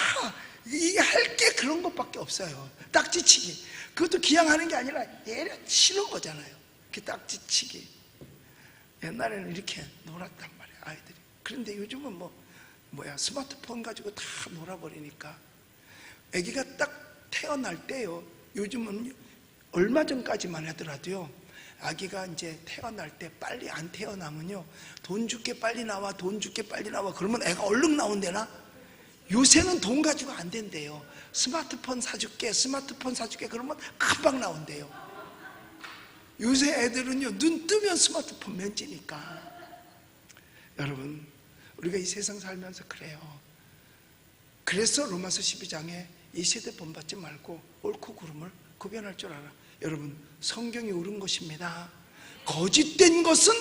이게 할 게 그런 것밖에 없어요. 딱지치기, 그것도 기양하는 게 아니라 얘를 치는 거잖아요. 그 딱지치기. 옛날에는 이렇게 놀았단 말이에요, 아이들이. 그런데 요즘은 스마트폰 가지고 다 놀아버리니까. 아기가 딱 태어날 때요, 요즘은 얼마 전까지만 하더라도요, 아기가 이제 태어날 때 빨리 안 태어나면요, 돈 줄게 빨리 나와, 돈 줄게 빨리 나와, 그러면 애가 얼른 나온대나? 요새는 돈 가지고 안 된대요. 스마트폰 사줄게 그러면 금방 나온대요. 요새 애들은요, 눈 뜨면 스마트폰 면지니까. 여러분, 우리가 이 세상 살면서 그래요. 그래서 로마서 12장에 이 세대 본받지 말고 옳고 그름을 구별할 줄 알아. 여러분, 성경이 옳은 것입니다. 거짓된 것은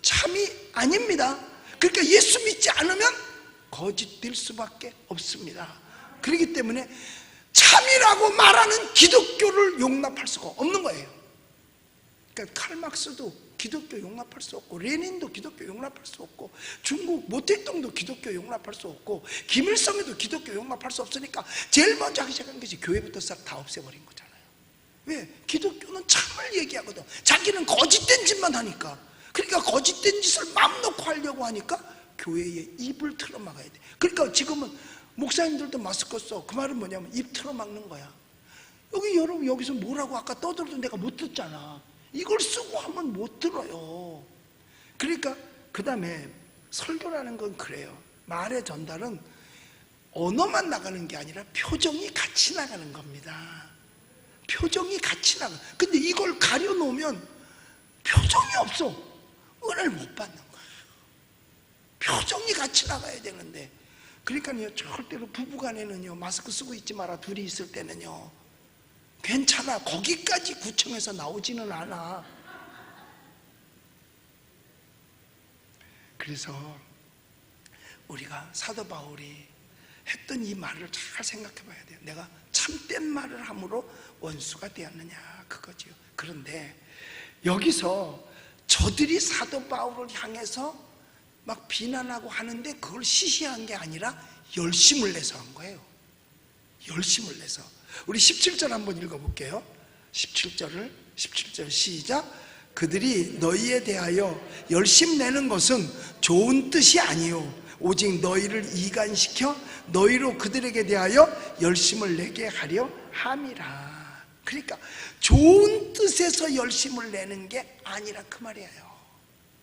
참이 아닙니다. 그러니까 예수 믿지 않으면 거짓될 수밖에 없습니다. 그렇기 때문에 참이라고 말하는 기독교를 용납할 수가 없는 거예요. 그러니까 칼막스도 기독교 용납할 수 없고, 레닌도 기독교 용납할 수 없고, 중국 모택동도 기독교 용납할 수 없고, 김일성에도 기독교 용납할 수 없으니까 제일 먼저 하기 시작한 것이 교회부터 싹 다 없애버린 거잖아요. 왜? 기독교는 참을 얘기하거든. 자기는 거짓된 짓만 하니까. 그러니까 거짓된 짓을 마음 놓고 하려고 하니까 교회에 입을 틀어막아야 돼. 그러니까 지금은 목사님들도 마스크 써. 그 말은 뭐냐면 입 틀어막는 거야. 여러분 여기서 뭐라고 아까 떠들어도 내가 못 듣잖아. 이걸 쓰고 하면 못 들어요. 그러니까 그 다음에 설교라는 건 그래요. 말의 전달은 언어만 나가는 게 아니라 표정이 같이 나가는 겁니다. 표정이 같이 나가. 근데 이걸 가려놓으면 표정이 없어. 은혜를 못 받는 거예요. 표정이 같이 나가야 되는데. 그러니까요, 절대로 부부간에는요, 마스크 쓰고 있지 마라. 둘이 있을 때는요, 괜찮아. 거기까지 구청에서 나오지는 않아. 그래서 우리가 사도 바울이 했던 이 말을 잘 생각해 봐야 돼요. 내가 참된 말을 함으로 원수가 되었느냐, 그거지요. 그런데 여기서 저들이 사도 바울을 향해서 막 비난하고 하는데 그걸 시시한 게 아니라 열심을 내서 한 거예요. 열심을 내서. 우리 17절 한번 읽어볼게요. 17절 시작. 그들이 너희에 대하여 열심 내는 것은 좋은 뜻이 아니요 오직 너희를 이간시켜 너희로 그들에게 대하여 열심을 내게 하려 함이라. 그러니까 좋은 뜻에서 열심을 내는 게 아니라 그 말이에요.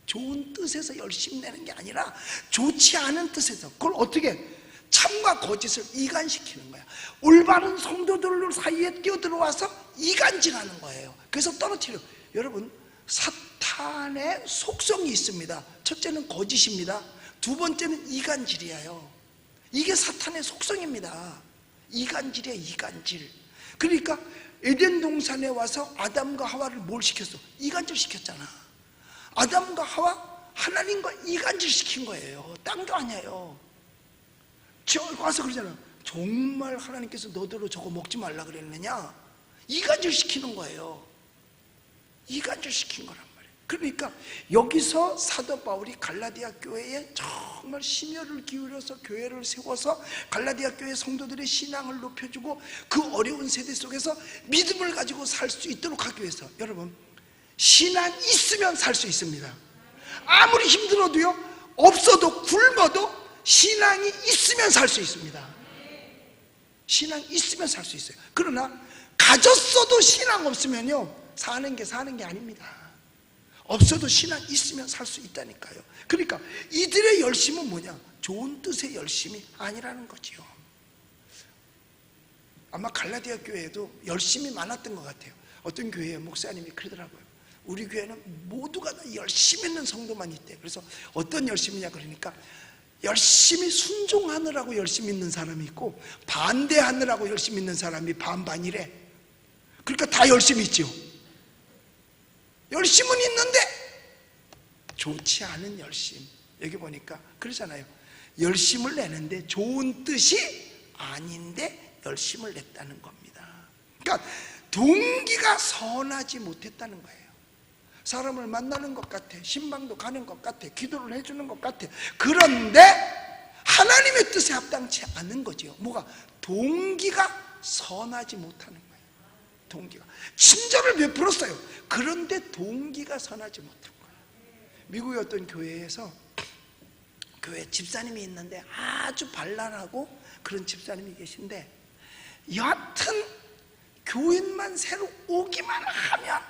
좋은 뜻에서 열심 내는 게 아니라 좋지 않은 뜻에서. 그걸 어떻게? 참과 거짓을 이간시키는 거야. 올바른 성도들 사이에 끼어들어와서 이간질하는 거예요. 그래서 떨어뜨려. 여러분, 사탄의 속성이 있습니다. 첫째는 거짓입니다. 두 번째는 이간질이에요. 이게 사탄의 속성입니다. 이간질이야, 이간질. 그러니까 에덴 동산에 와서 아담과 하와를 뭘 시켰어? 이간질 시켰잖아. 아담과 하와 하나님과 이간질 시킨 거예요. 딴 게 아니에요. 저 와서 그러잖아. 정말 하나님께서 너더러 저거 먹지 말라 그랬느냐? 이간질 시키는 거예요. 이간질 시킨 거란 말이에요. 그러니까 여기서 사도 바울이 갈라디아 교회에 정말 심혈을 기울여서 교회를 세워서 갈라디아 교회 성도들의 신앙을 높여주고 그 어려운 세대 속에서 믿음을 가지고 살 수 있도록 하기 위해서, 여러분, 신앙이 있으면 살 수 있습니다. 아무리 힘들어도요, 없어도 굶어도 신앙이 있으면 살 수 있습니다. 신앙이 있으면 살 수 있어요. 그러나 가졌어도 신앙 없으면요, 사는 게 아닙니다. 없어도 신앙 있으면 살 수 있다니까요. 그러니까 이들의 열심은 뭐냐? 좋은 뜻의 열심이 아니라는 거지요. 아마 갈라디아 교회에도 열심이 많았던 것 같아요. 어떤 교회에 목사님이 그러더라고요. 우리 교회는 모두가 다 열심히 있는 성도만 있대. 그래서 어떤 열심이냐 그러니까 열심히 순종하느라고 열심히 있는 사람이 있고 반대하느라고 열심히 있는 사람이 반반이래. 그러니까 다 열심히 있죠. 열심은 있는데 좋지 않은 열심. 여기 보니까 그러잖아요. 열심을 내는데 좋은 뜻이 아닌데 열심을 냈다는 겁니다. 그러니까 동기가 선하지 못했다는 거예요. 사람을 만나는 것 같아, 신방도 가는 것 같아, 기도를 해주는 것 같아. 그런데 하나님의 뜻에 합당치 않은 거지요. 뭐가? 동기가 선하지 못하는 거예요. 동기가 친절을 베풀었어요. 그런데 동기가 선하지 못한 거예요. 미국의 어떤 교회에서 교회 집사님이 있는데 아주 발랄하고 그런 집사님이 계신데, 여하튼 교인만 새로 오기만 하면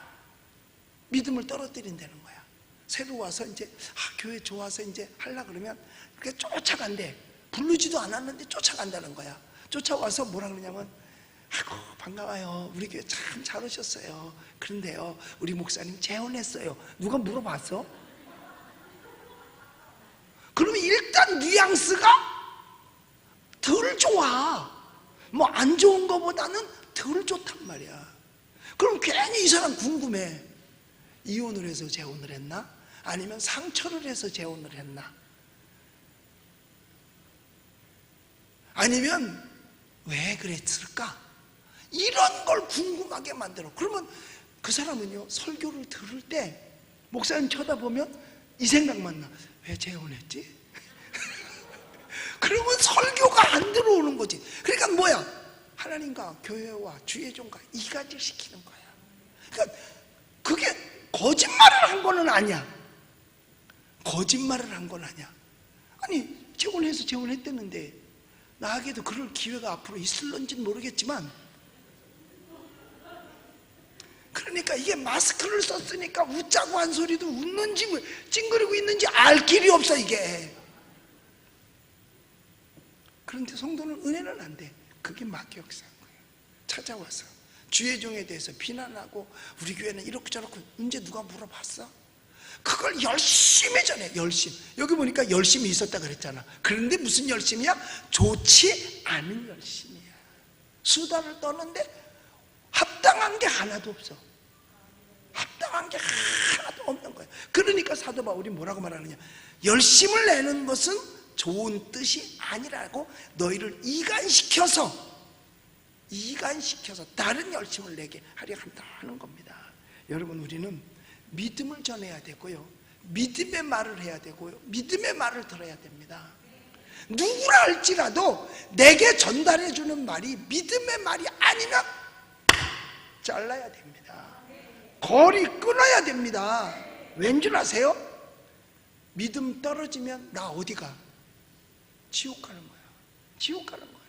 믿음을 떨어뜨린다는 거야. 새로 와서 이제 교회 좋아서 이제 하려 그러면 그게 쫓아간대. 부르지도 않았는데 쫓아간다는 거야. 쫓아와서 뭐라 그러냐면, 아이고 반가워요, 우리 교회 참 잘 오셨어요. 그런데요, 우리 목사님 재혼했어요. 누가 물어봤어? 그러면 일단 뉘앙스가 덜 좋아. 뭐 안 좋은 거보다는 덜 좋단 말이야. 그럼 괜히 이 사람 궁금해. 이혼을 해서 재혼을 했나? 아니면 상처를 해서 재혼을 했나? 아니면 왜 그랬을까? 이런 걸 궁금하게 만들어. 그러면 그 사람은요, 설교를 들을 때 목사님 쳐다보면 이 생각만 나. 왜 재혼했지? 그러면 설교가 안 들어오는 거지. 그러니까 뭐야? 하나님과 교회와 주의 종과 이간질 시키는 거야. 그러니까 그게 거짓말을 한 거는 아니야. 거짓말을 한 건 아니야. 아니 재혼해서 재혼했다는데 나에게도 그럴 기회가 앞으로 있을런지는 모르겠지만, 그러니까 이게 마스크를 썼으니까 웃자고 한 소리도 웃는지 찡그리고 있는지 알 길이 없어 이게. 그런데 성도는 은혜는 안 돼. 그게 막역사인 거예요. 찾아와서 주의 종에 대해서 비난하고 우리 교회는 이렇게 저렇게 언제 누가 물어봤어? 그걸 열심히 전해. 열심. 여기 보니까 열심히 있었다 그랬잖아. 그런데 무슨 열심이야? 좋지 않은 열심이야. 수다를 떠는데 합당한 게 하나도 없어. 합당한 게 하나도 없는 거야. 그러니까 사도 바울이 뭐라고 말하느냐? 열심을 내는 것은 좋은 뜻이 아니라고 너희를 이간시켜서 다른 열심을 내게 하려 한다는 겁니다. 여러분, 우리는 믿음을 전해야 되고요, 믿음의 말을 해야 되고요, 믿음의 말을 들어야 됩니다. 누구라 할지라도 내게 전달해 주는 말이 믿음의 말이 아니면 잘라야 됩니다. 거리 끊어야 됩니다. 왠 줄 아세요? 믿음 떨어지면 나 어디 가? 지옥 가는 거야. 지옥 가는 거예요.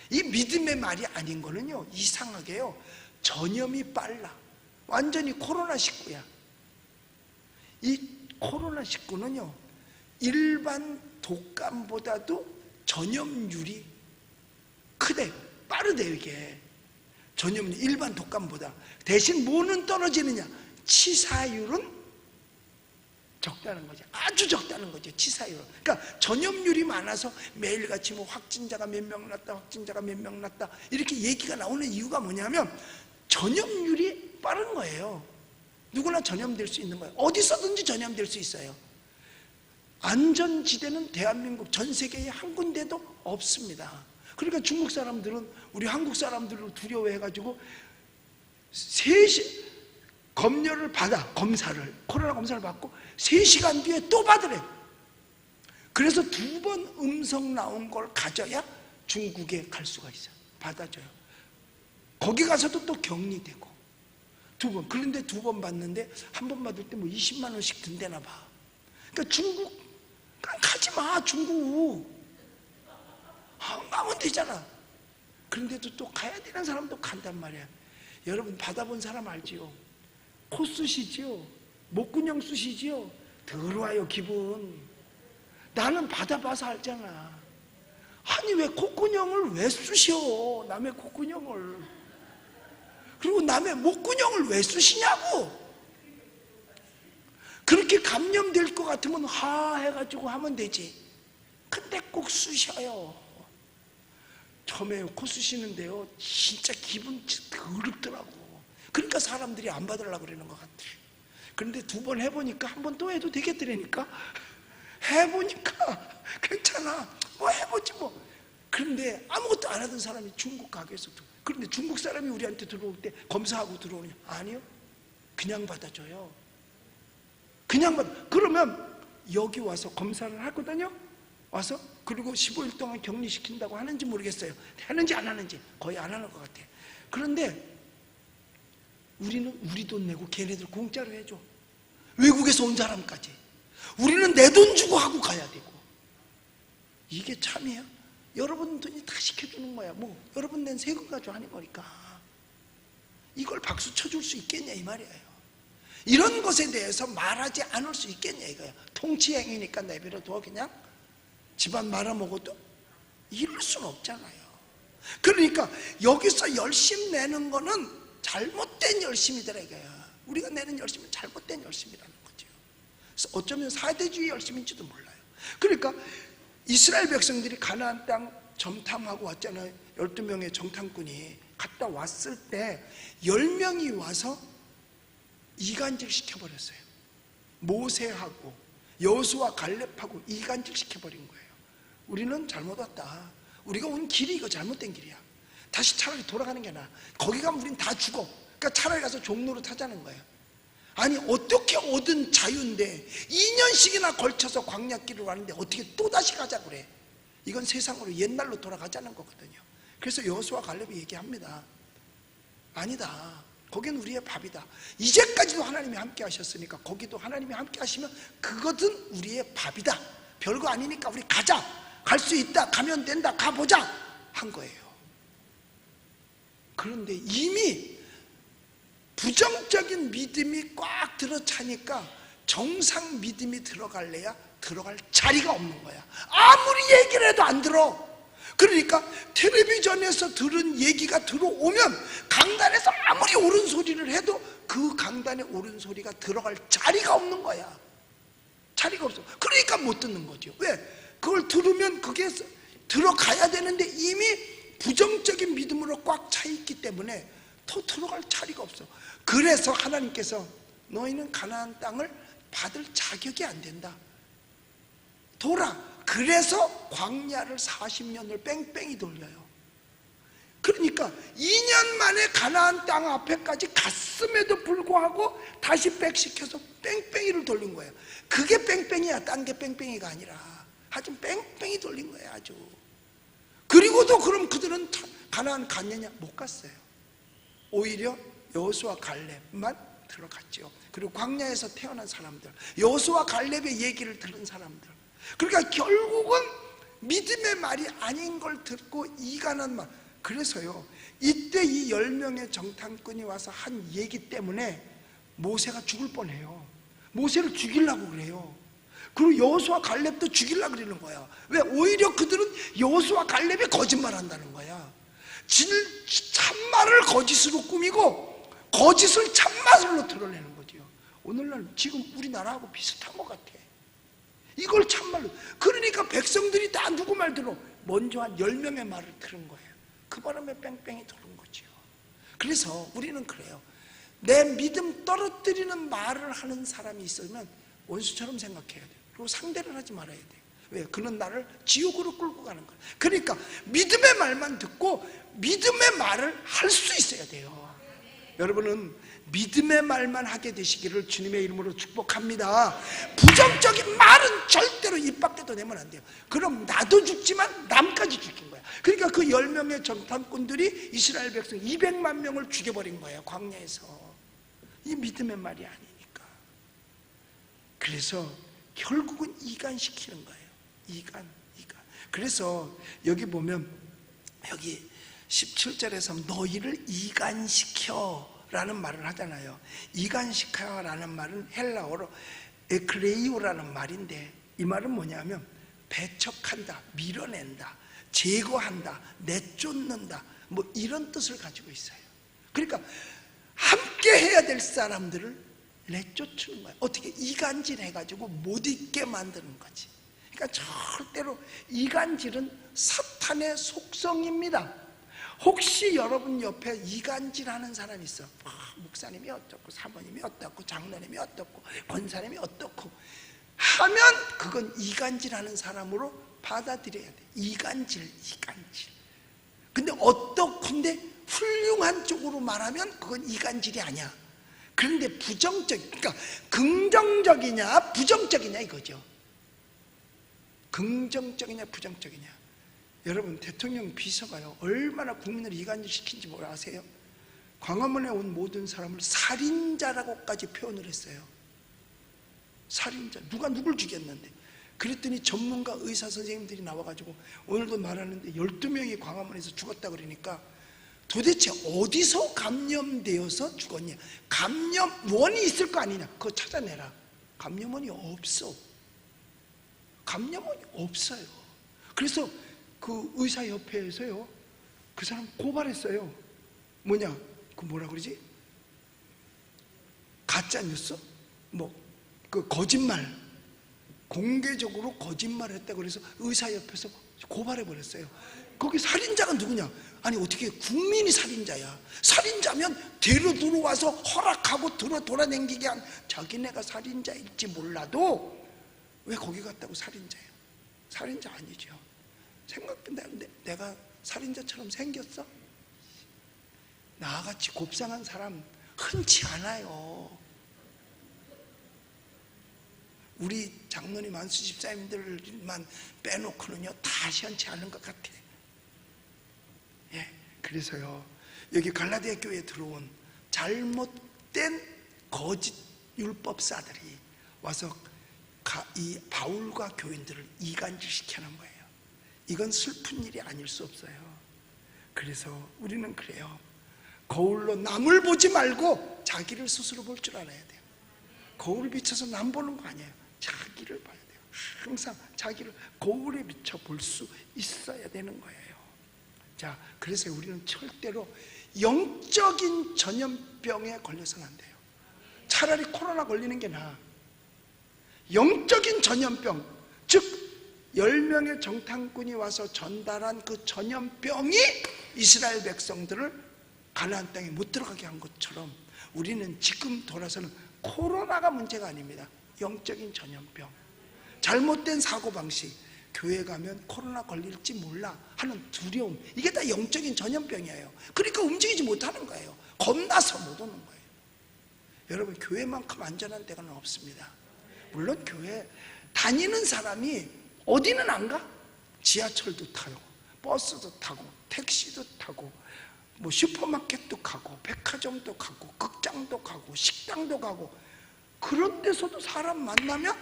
이 믿음의 말이 아닌 거는요, 이상하게요, 전염이 빨라. 완전히 코로나19야. 이 코로나19는요, 일반 독감보다도 전염률이 크대요. 빠르대요, 이게. 전염률 일반 독감보다. 대신 뭐는 떨어지느냐? 치사율은 적다는 거죠. 아주 적다는 거죠, 치사율은. 그러니까 전염률이 많아서 매일같이 뭐 확진자가 몇 명 났다, 확진자가 몇 명 났다, 이렇게 얘기가 나오는 이유가 뭐냐면 전염률이 빠른 거예요. 누구나 전염될 수 있는 거예요. 어디서든지 전염될 수 있어요. 안전지대는 대한민국 전 세계에 한 군데도 없습니다. 그러니까 중국 사람들은 우리 한국 사람들을 두려워해가지고 검열을 받아, 검사를, 코로나 검사를 받고 3시간 뒤에 또 받으래. 그래서 2번 음성 나온 걸 가져야 중국에 갈 수가 있어요. 받아줘요. 거기 가서도 또 격리되고 2번. 그런데 2번 받는데 한 번 받을 때 뭐 20만 원씩 든대나 봐. 그러니까 중국 가지 마. 중국 가면 되잖아. 그런데도 또 가야 되는 사람도 간단 말이야. 여러분 받아본 사람 알지요? 코 쑤시지요? 목구녕 쑤시지요? 더러워요. 기분. 나는 받아봐서 알잖아. 아니 왜 콧구녕을 왜 쑤셔? 남의 콧구녕을. 그리고 남의 목구녕을 왜 쑤시냐고. 그렇게 감염될 것 같으면 하 해가지고 하면 되지. 근데 꼭 쑤셔요. 처음에 코 쑤시는데요 진짜 기분 더럽더라고. 그러니까 사람들이 안 받으려고 그러는 것 같아. 그런데 2번 해보니까 한 번 또 해도 되겠더라니까. 해보니까 괜찮아. 뭐 해보지 뭐. 그런데 아무것도 안 하던 사람이 중국 가게에서도. 그런데 중국 사람이 우리한테 들어올 때 검사하고 들어오냐? 아니요. 그냥 받아줘요. 그냥 받아. 그러면 여기 와서 검사를 하거든요. 와서 그리고 15일 동안 격리시킨다고 하는지 모르겠어요. 하는지 안 하는지. 거의 안 하는 것 같아. 그런데 우리는 우리 돈 내고 걔네들 공짜로 해줘. 외국에서 온 사람까지. 우리는 내 돈 주고 하고 가야 되고. 이게 참이야? 여러분 돈이 다 시켜주는 거야. 뭐 여러분 낸 세금 가지고 하는 거니까. 이걸 박수 쳐줄 수 있겠냐 이 말이에요. 이런 것에 대해서 말하지 않을 수 있겠냐 이거야. 통치행위니까 내버려둬 그냥 집안 말아먹어도 이럴 수는 없잖아요. 그러니까 여기서 열심 내는 거는 잘못된 열심이더라 이거야. 우리가 내는 열심은 잘못된 열심이라는 거죠. 그래서 어쩌면 사대주의 열심인지도 몰라요. 그러니까 이스라엘 백성들이 가나안 땅 정탐하고 왔잖아요. 12명의 정탐꾼이 갔다 왔을 때 10명이 와서 이간질 시켜버렸어요. 모세하고 여호수아 갈렙하고 이간질 시켜버린 거예요. 우리는 잘못 왔다. 우리가 온 길이 이거 잘못된 길이야. 다시 차라리 돌아가는 게 나아. 거기 가면 우린 다 죽어. 그러니까 차라리 가서 종로로 타자는 거예요. 아니 어떻게 얻은 자유인데 2년씩이나 걸쳐서 광야길을 왔는데 어떻게 또다시 가자 그래. 이건 세상으로 옛날로 돌아가자는 거거든요. 그래서 여호수아 갈렙이 얘기합니다. 아니다. 거긴 우리의 밥이다. 이제까지도 하나님이 함께 하셨으니까 거기도 하나님이 함께 하시면 그것은 우리의 밥이다. 별거 아니니까 우리 가자. 갈 수 있다. 가면 된다. 가보자. 한 거예요. 그런데 이미 부정적인 믿음이 꽉 들어차니까 정상 믿음이 들어갈래야 들어갈 자리가 없는 거야. 아무리 얘기를 해도 안 들어. 그러니까 텔레비전에서 들은 얘기가 들어오면 강단에서 아무리 옳은 소리를 해도 그 강단에 옳은 소리가 들어갈 자리가 없는 거야. 자리가 없어. 그러니까 못 듣는 거죠. 왜? 그걸 들으면 그게 들어가야 되는데 이미 부정적인 믿음으로 꽉 차 있기 때문에 더 들어갈 자리가 없어. 그래서 하나님께서 너희는 가나안 땅을 받을 자격이 안 된다. 돌아. 그래서 광야를 40년을 뺑뺑이 돌려요. 그러니까 2년 만에 가나안 땅 앞에까지 갔음에도 불구하고 다시 백시켜서 뺑뺑이를 돌린 거예요. 그게 뺑뺑이야. 딴 게 뺑뺑이가 아니라. 아주 뺑뺑이 돌린 거예요. 아주. 그리고도 그럼 그들은 가나안 갔느냐? 못 갔어요. 오히려 여호수아 갈렙만 들어갔죠. 그리고 광야에서 태어난 사람들, 여호수아 갈렙의 얘기를 들은 사람들. 그러니까 결국은 믿음의 말이 아닌 걸 듣고 이간한 말. 그래서요 이때 이 10명의 정탐꾼이 와서 한 얘기 때문에 모세가 죽을 뻔해요. 모세를 죽이려고 그래요. 그리고 여호수아 갈렙도 죽이려고 그러는 거야. 왜? 오히려 그들은 여호수아 갈렙이 거짓말한다는 거야. 참말을 거짓으로 꾸미고 거짓을 참말로 드러내는 거죠. 오늘날 지금 우리나라하고 비슷한 것 같아. 이걸 참말로. 그러니까 백성들이 다 누구 말 들어? 먼저 한 10명의 말을 들은 거예요. 그 바람에 뺑뺑이 도는 거죠. 그래서 우리는 그래요. 내 믿음 떨어뜨리는 말을 하는 사람이 있으면 원수처럼 생각해야 돼요. 그리고 상대를 하지 말아야 돼요. 왜? 그는 나를 지옥으로 끌고 가는 거예요. 그러니까 믿음의 말만 듣고 믿음의 말을 할 수 있어야 돼요. 여러분은 믿음의 말만 하게 되시기를 주님의 이름으로 축복합니다. 부정적인 말은 절대로 입 밖에도 내면 안 돼요. 그럼 나도 죽지만 남까지 죽인 거야. 그러니까 그 10명의 정탐꾼들이 이스라엘 백성 200만 명을 죽여버린 거예요, 광야에서. 이 믿음의 말이 아니니까. 그래서 결국은 이간시키는 거예요. 이간. 그래서 여기 보면 여기 17절에서 너희를 이간시켜 라는 말을 하잖아요. 이간시켜 라는 말은 헬라어로 에크레이오라는 말인데, 이 말은 뭐냐면 배척한다, 밀어낸다, 제거한다, 내쫓는다, 뭐 이런 뜻을 가지고 있어요. 그러니까 함께 해야 될 사람들을 내쫓는 거예요. 어떻게? 이간질 해가지고 못 있게 만드는 거지. 그러니까 절대로 이간질은 사탄의 속성입니다. 혹시 여러분 옆에 이간질하는 사람이 있어. 목사님이 어떻고, 사모님이 어떻고, 장로님이 어떻고, 권사님이 어떻고 하면 그건 이간질하는 사람으로 받아들여야 돼. 이간질. 근데 어떻건데 훌륭한 쪽으로 말하면 그건 이간질이 아니야. 그런데 그러니까 긍정적이냐 부정적이냐 이거죠. 긍정적이냐 부정적이냐. 여러분, 대통령 비서가요 얼마나 국민을 이간질시킨지 뭘 아세요? 광화문에 온 모든 사람을 살인자라고까지 표현을 했어요. 살인자. 누가 누굴 죽였는데. 그랬더니 전문가 의사 선생님들이 나와가지고 오늘도 말하는데 12명이 광화문에서 죽었다 그러니까 도대체 어디서 감염되어서 죽었냐. 감염원이 있을 거 아니냐. 그거 찾아내라. 감염원이 없어. 감염원이 없어요. 그래서 그 의사협회에서요 그 사람 고발했어요. 뭐냐, 그 뭐라 그러지? 가짜뉴스? 뭐 그 거짓말, 공개적으로 거짓말을 했다고 그래서 의사협회에서 고발해버렸어요. 거기 살인자가 누구냐? 아니 어떻게 국민이 살인자야. 살인자면 대로 들어와서 허락하고 돌아다니게 한 자기네가 살인자일지 몰라도 왜 거기 갔다고 살인자예요? 살인자 아니죠. 생각해, 내가 살인자처럼 생겼어? 나같이 곱상한 사람 흔치 않아요. 우리 장로님 안수 집사님들만 빼놓고는요 다 시원치 않은 것 같아. 예, 그래서요 여기 갈라디아 교회에 들어온 잘못된 거짓 율법사들이 와서 이 바울과 교인들을 이간질시키는 거예요. 이건 슬픈 일이 아닐 수 없어요. 그래서 우리는 그래요. 거울로 남을 보지 말고 자기를 스스로 볼 줄 알아야 돼요. 거울 비춰서 남 보는 거 아니에요. 자기를 봐야 돼요. 항상 자기를 거울에 비춰 볼 수 있어야 되는 거예요. 자, 그래서 우리는 절대로 영적인 전염병에 걸려서는 안 돼요. 차라리 코로나 걸리는 게 나아. 영적인 전염병, 즉 10명의 정탐꾼이 와서 전달한 그 전염병이 이스라엘 백성들을 가나안 땅에 못 들어가게 한 것처럼 우리는 지금 돌아서는 코로나가 문제가 아닙니다. 영적인 전염병, 잘못된 사고방식, 교회 가면 코로나 걸릴지 몰라 하는 두려움, 이게 다 영적인 전염병이에요. 그러니까 움직이지 못하는 거예요. 겁나서 못 오는 거예요. 여러분, 교회만큼 안전한 데가 없습니다. 물론 교회 다니는 사람이 어디는 안 가? 지하철도 타고 버스도 타고 택시도 타고 뭐 슈퍼마켓도 가고 백화점도 가고 극장도 가고 식당도 가고, 그런 데서도 사람 만나면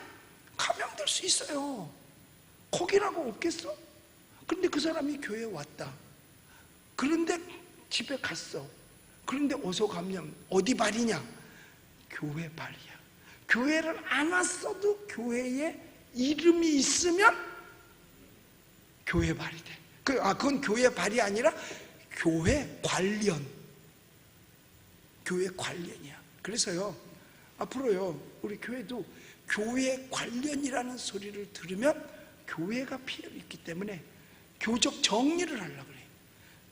감염될 수 있어요. 거기라고 없겠어? 그런데 그 사람이 교회에 왔다. 그런데 집에 갔어. 그런데 어서 감염. 어디 발이냐? 교회 발이야. 교회를 안 왔어도 교회에 이름이 있으면 교회 발이 돼. 그건 교회 발이 아니라 교회 관련. 교회 관련이야. 그래서요, 앞으로요, 우리 교회도 교회 관련이라는 소리를 들으면 교회가 피해를 입기 때문에 교적 정리를 하려고 그래요.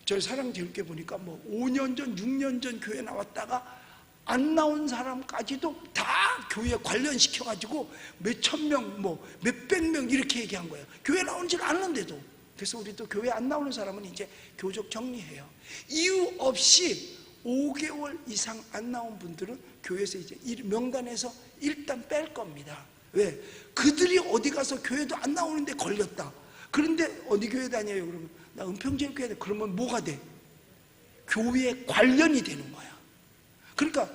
저희 사랑제일교회 보니까 뭐 5년 전, 6년 전 교회 나왔다가 안 나온 사람까지도 다 교회에 관련시켜가지고 몇천 명, 뭐 몇백 명 이렇게 얘기한 거예요. 교회 나오는 줄 아는데도. 그래서 우리도 교회 안 나오는 사람은 이제 교적 정리해요. 이유 없이 5개월 이상 안 나온 분들은 교회에서 이제 명단에서 일단 뺄 겁니다. 왜? 그들이 어디 가서 교회도 안 나오는데 걸렸다. 그런데 어디 교회 다녀요? 그러면 나 은평제일 교회 돼. 그러면 뭐가 돼? 교회에 관련이 되는 거야. 그러니까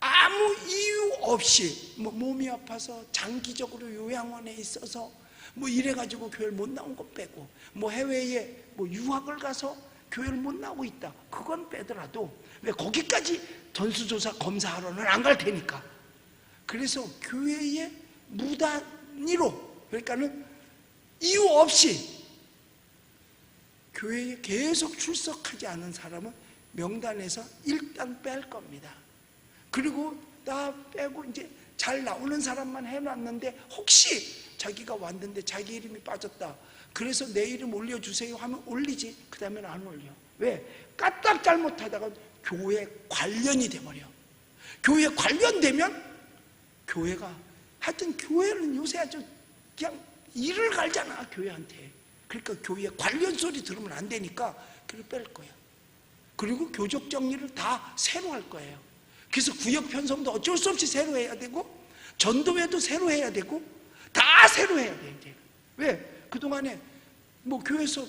아무 이유 없이 뭐 몸이 아파서 장기적으로 요양원에 있어서 뭐 이래가지고 교회를 못 나온 거 빼고, 뭐 해외에 뭐 유학을 가서 교회를 못 나오고 있다, 그건 빼더라도 왜 거기까지 전수조사 검사하러는 안 갈 테니까. 그래서 교회에 무단위로, 그러니까는 이유 없이 교회에 계속 출석하지 않은 사람은 명단에서 일단 뺄 겁니다. 그리고 다 빼고 이제 잘 나오는 사람만 해놨는데 혹시 자기가 왔는데 자기 이름이 빠졌다, 그래서 내 이름 올려주세요 하면 올리지, 그 다음에는 안 올려. 왜? 까딱 잘못하다가 교회에 관련이 돼버려. 교회에 관련되면 교회가, 하여튼 교회는 요새 아주 그냥 일을 갈잖아 교회한테. 그러니까 교회에 관련 소리 들으면 안 되니까 그걸 뺄 거야. 그리고 교적 정리를 다 새로 할 거예요. 그래서 구역 편성도 어쩔 수 없이 새로 해야 되고, 전도회도 새로 해야 되고, 다 새로 해야 돼 이제. 왜? 그동안에 뭐 교회에서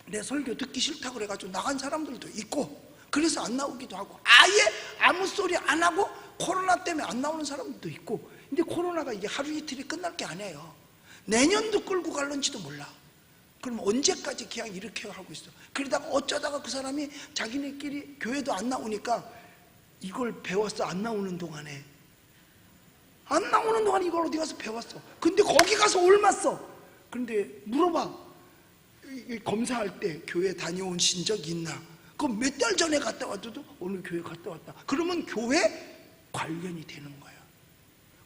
내 설교 듣기 싫다고 그래가지고 나간 사람들도 있고, 그래서 안 나오기도 하고, 아예 아무 소리 안 하고 코로나 때문에 안 나오는 사람들도 있고. 근데 코로나가 이게 하루 이틀이 끝날 게 아니에요. 내년도 끌고 갈런지도 몰라. 그럼 언제까지 그냥 이렇게 하고 있어. 그러다가 어쩌다가 그 사람이 자기네끼리 교회도 안 나오니까 이걸 배웠어. 안 나오는 동안에 이걸 어디 가서 배웠어. 근데 거기 가서 옮았어. 근데 물어봐, 검사할 때 교회 다녀온 신적 있나? 그럼 몇 달 전에 갔다 왔어도 오늘 교회 갔다 왔다. 그러면 교회 관련이 되는 거야.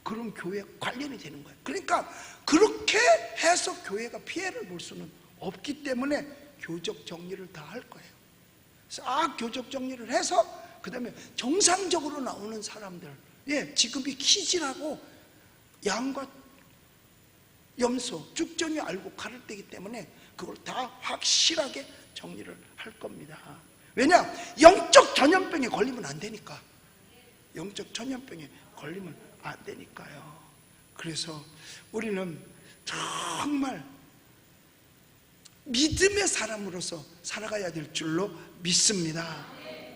그럼 교회 관련이 되는 거야. 그러니까 그렇게 해서 교회가 피해를 볼 수는 없기 때문에 교적 정리를 다 할 거예요. 싹 교적 정리를 해서 그 다음에 정상적으로 나오는 사람들, 예, 지금이 키즈라고 양과 염소, 쭉정이 알고 가를 때이기 때문에 그걸 다 확실하게 정리를 할 겁니다. 왜냐? 영적 전염병에 걸리면 안 되니까. 영적 전염병에 걸리면 안 되니까요. 그래서 우리는 정말 믿음의 사람으로서 살아가야 될 줄로 믿습니다.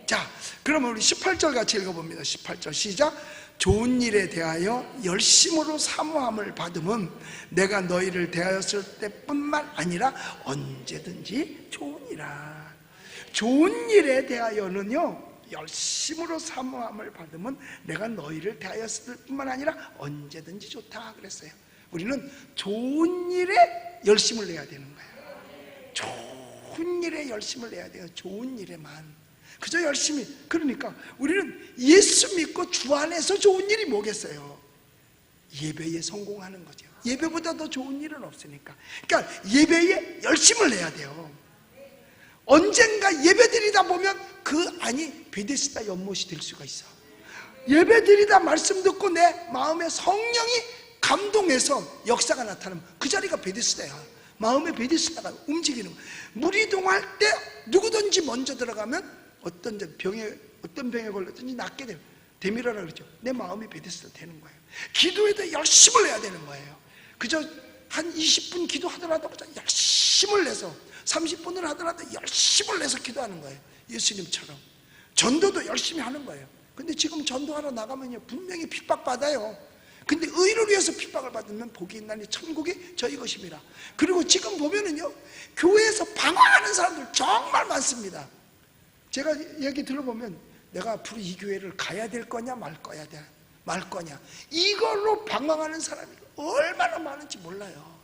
자, 그러면 우리 18절 같이 읽어봅니다. 18절 시작. 좋은 일에 대하여 열심으로 사모함을 받으면 내가 너희를 대하였을 때뿐만 아니라 언제든지 좋으니라. 좋은 일에 대하여는요, 열심으로 사모함을 받으면 내가 너희를 대하였을 뿐만 아니라 언제든지 좋다 그랬어요. 우리는 좋은 일에 열심을 내야 되는 거예요. 좋은 일에 열심을 내야 돼요. 좋은 일에만. 그저 열심히. 그러니까 우리는 예수 믿고 주 안에서 좋은 일이 뭐겠어요? 예배에 성공하는 거죠. 예배보다 더 좋은 일은 없으니까. 그러니까 예배에 열심을 내야 돼요. 언젠가 예배 드리다 보면 그 안이 베데스다 연못이 될 수가 있어. 예배 드리다 말씀 듣고 내 마음에 성령이 감동해서 역사가 나타나면 그 자리가 베데스다야. 마음의 베데스다가 움직이는 거야. 무리동할 때 누구든지 먼저 들어가면 어떤 병에 걸렸든지 낫게 돼요. 되밀어라 그러죠. 내 마음이 베데스다 되는 거예요. 기도에도 열심을 내야 되는 거예요. 그저 한 20분 기도하더라도 열심을 내서, 30분을 하더라도 열심을 내서 기도하는 거예요. 예수님처럼. 전도도 열심히 하는 거예요. 근데 지금 전도하러 나가면요, 분명히 핍박받아요. 근데 의를 위해서 핍박을 받으면 복이 있나니 천국이 저희 것입니다. 그리고 지금 보면은요, 교회에서 방황하는 사람들 정말 많습니다. 제가 얘기 들어보면 내가 앞으로 이 교회를 가야 될 거냐 말 거냐, 이걸로 방황하는 사람이 얼마나 많은지 몰라요.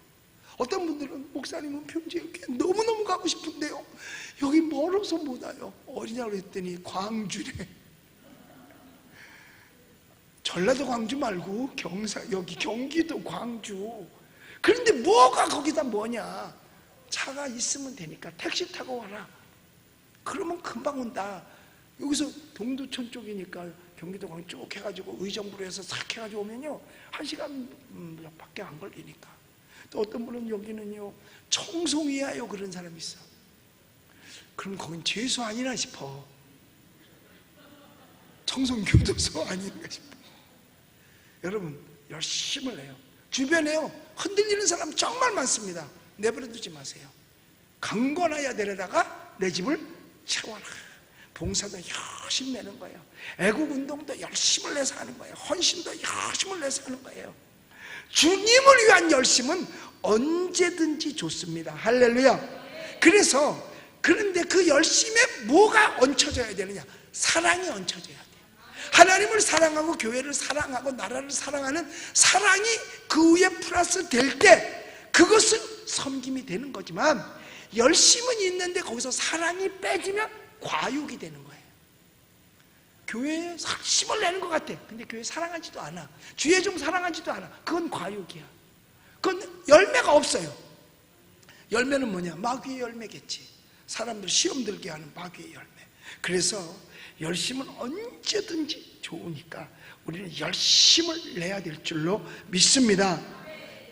어떤 분들은 목사님은 평지교회 너무너무 가고 싶은데요, 여기 멀어서 못 와요. 어디냐고 그랬더니 광주래. 전라도 광주 말고 여기 경기도 광주. 그런데 뭐가 거기다 뭐냐. 차가 있으면 되니까 택시 타고 와라. 그러면 금방 온다. 여기서 동두천 쪽이니까 경기도 광주 쭉 해가지고 의정부로 해서 싹 해가지고 오면요, 1시간 밖에 안 걸리니까. 또 어떤 분은 여기는요, 청송이야요 그런 사람이 있어. 그럼 거긴 죄수 아니나 싶어. 청송교도소 아닌가 싶어요. 여러분 열심을 내요. 주변에요 흔들리는 사람 정말 많습니다. 내버려두지 마세요. 강권하여 데려다가 내 집을 채워라. 봉사도 열심히 내는 거예요. 애국운동도 열심을 내서 하는 거예요. 헌신도 열심을 내서 하는 거예요. 주님을 위한 열심은 언제든지 좋습니다. 할렐루야. 그래서 그런데 그 열심에 뭐가 얹혀져야 되느냐? 사랑이 얹혀져야 돼요. 하나님을 사랑하고 교회를 사랑하고 나라를 사랑하는 사랑이 그 위에 플러스 될 때 그것은 섬김이 되는 거지만, 열심은 있는데 거기서 사랑이 빼지면 과육이 되는 거예요. 교회에 힘을 내는 것 같아. 근데 교회 사랑하지도 않아. 주의 좀 사랑하지도 않아. 그건 과육이야. 그건 열매가 없어요. 열매는 뭐냐? 마귀의 열매겠지. 사람들 시험 들게 하는 마귀의 열매. 그래서 열심은 언제든지 좋으니까 우리는 열심을 내야 될 줄로 믿습니다.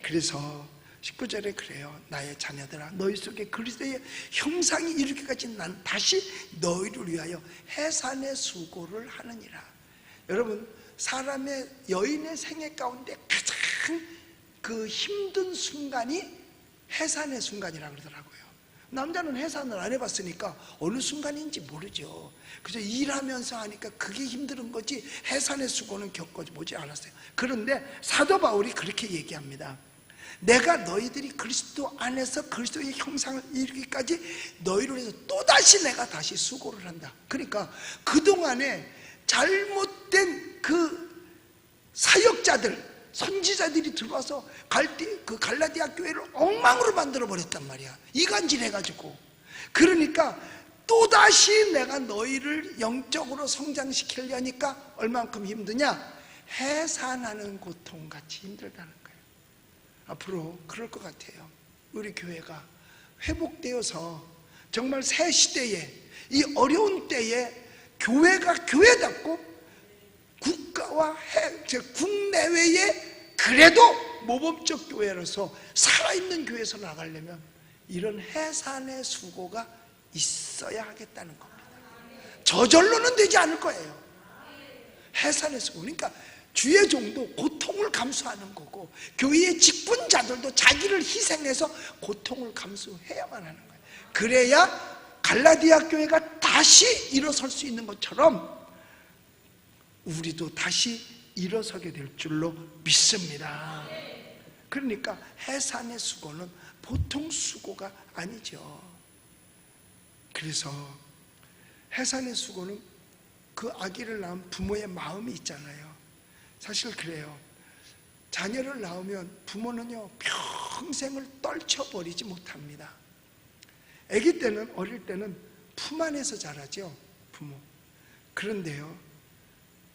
그래서 19절에 그래요. 나의 자녀들아, 너희 속에 그리스도의 형상이 이르기까지 난 다시 너희를 위하여 해산의 수고를 하느니라. 여러분, 사람의 여인의 생애 가운데 가장 그 힘든 순간이 해산의 순간이라고 그러더라고요. 남자는 해산을 안 해봤으니까 어느 순간인지 모르죠. 그저 일하면서 하니까 그게 힘든 거지 해산의 수고는 겪어보지 않았어요. 그런데 사도 바울이 그렇게 얘기합니다. 내가 너희들이 그리스도 안에서 그리스도의 형상을 이루기까지 너희를 위해서 또다시 내가 다시 수고를 한다. 그러니까 그동안에 잘못된 그 사역자들, 선지자들이 들어와서 그 갈라디아 교회를 엉망으로 만들어 버렸단 말이야. 이간질 해가지고. 그러니까 또다시 내가 너희를 영적으로 성장시키려니까 얼만큼 힘드냐? 해산하는 고통같이 힘들다는 거예요. 앞으로 그럴 것 같아요. 우리 교회가 회복되어서 정말 새 시대에, 이 어려운 때에 교회가 교회답고 국가와 국내외에 그래도 모범적 교회로서 살아있는 교회에서 나가려면 이런 해산의 수고가 있어야 하겠다는 겁니다. 저절로는 되지 않을 거예요. 해산의 수고. 그러니까 주의 종도 고통을 감수하는 거고, 교회의 직분자들도 자기를 희생해서 고통을 감수해야만 하는 거예요. 그래야 갈라디아 교회가 다시 일어설 수 있는 것처럼 우리도 다시 일어서게 될 줄로 믿습니다. 그러니까 해산의 수고는 보통 수고가 아니죠. 그래서 해산의 수고는 그 아기를 낳은 부모의 마음이 있잖아요. 사실 그래요. 자녀를 낳으면 부모는요 평생을 떨쳐버리지 못합니다. 아기 때는, 어릴 때는 품 안에서 자라죠, 부모. 그런데요,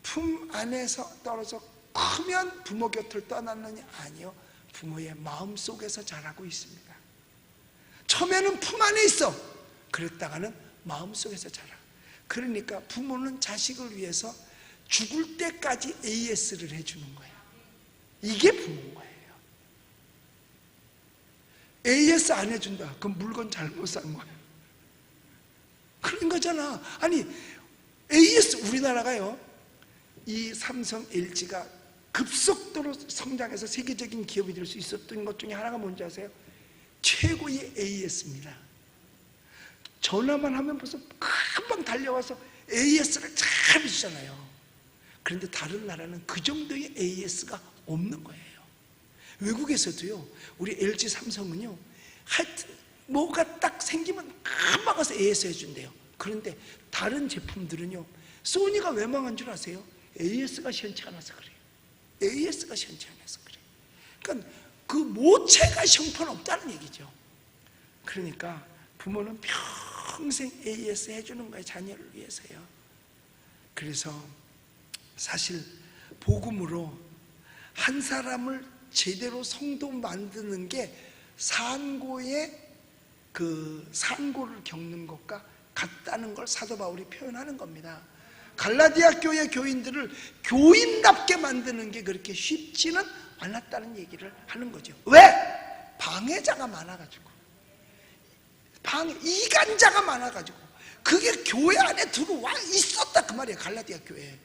품 안에서 떨어져 크면 부모 곁을 떠났느냐? 아니요, 부모의 마음 속에서 자라고 있습니다. 처음에는 품 안에 있어. 그랬다가는 마음 속에서 자라. 그러니까 부모는 자식을 위해서 죽을 때까지 AS를 해주는 거예요. 이게 부모인 거예요. AS 안 해준다. 그럼 물건 잘못 산 거예요. 그런 거잖아. 아니, AS, 우리나라가요, 이 삼성, LG가 급속도로 성장해서 세계적인 기업이 될 수 있었던 것 중에 하나가 뭔지 아세요? 최고의 AS입니다. 전화만 하면 벌써 금방 달려와서 AS를 잘 해주잖아요. 그런데 다른 나라는 그 정도의 AS가 없는 거예요. 외국에서도요, 우리 LG, 삼성은요, 하여튼 뭐가 딱 생기면 금방 가서 AS 해준대요. 그런데 다른 제품들은요, 소니가 왜 망한 줄 아세요? AS가 시원치 않아서 그래요. AS가 시원치 않아서 그래요. 그러니까 그 모체가 형편없다는 얘기죠. 그러니까 부모는 평생 AS 해주는 거예요. 자녀를 위해서요. 그래서 사실 복음으로 한 사람을 제대로 성도 만드는 게 산고의 그 산고를 겪는 것과 같다는 걸 사도 바울이 표현하는 겁니다. 갈라디아 교회 교인들을 교인답게 만드는 게 그렇게 쉽지는 않았다는 얘기를 하는 거죠. 왜? 방해자가 많아가지고, 이간자가 많아가지고, 그게 교회 안에 들어와 있었다 그 말이에요. 갈라디아 교회에.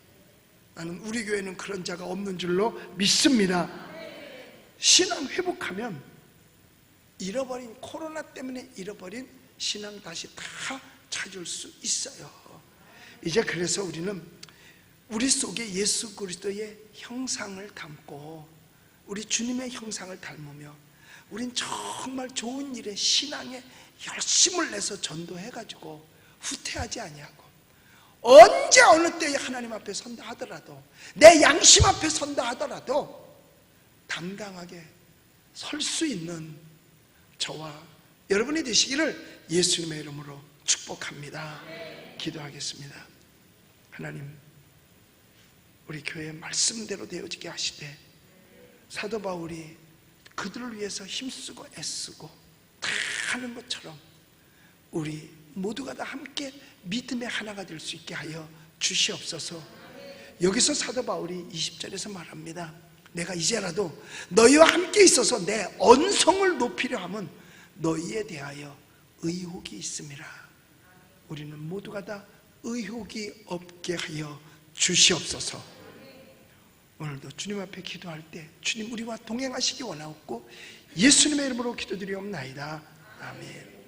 나는 우리 교회는 그런 자가 없는 줄로 믿습니다. 신앙 회복하면 잃어버린, 코로나 때문에 잃어버린 신앙 다시 다 찾을 수 있어요. 이제 그래서 우리는 우리 속에 예수 그리스도의 형상을 담고 우리 주님의 형상을 닮으며 우린 정말 좋은 일에 신앙에 열심을 내서 전도해가지고 후퇴하지 아니하고 언제 어느 때에 하나님 앞에 선다 하더라도 내 양심 앞에 선다 하더라도 당당하게 설 수 있는 저와 여러분이 되시기를 예수님의 이름으로 축복합니다. 기도하겠습니다. 하나님, 우리 교회 말씀대로 되어지게 하시되 사도 바울이 그들을 위해서 힘쓰고 애쓰고 다 하는 것처럼 우리 모두가 다 함께 믿음의 하나가 될 수 있게 하여 주시옵소서. 여기서 사도 바울이 20절에서 말합니다. 내가 이제라도 너희와 함께 있어서 내 언성을 높이려 함은 너희에 대하여 의혹이 있음이라. 우리는 모두가 다 의혹이 없게 하여 주시옵소서. 오늘도 주님 앞에 기도할 때 주님 우리와 동행하시기 원하옵고 예수님의 이름으로 기도드리옵나이다. 아멘.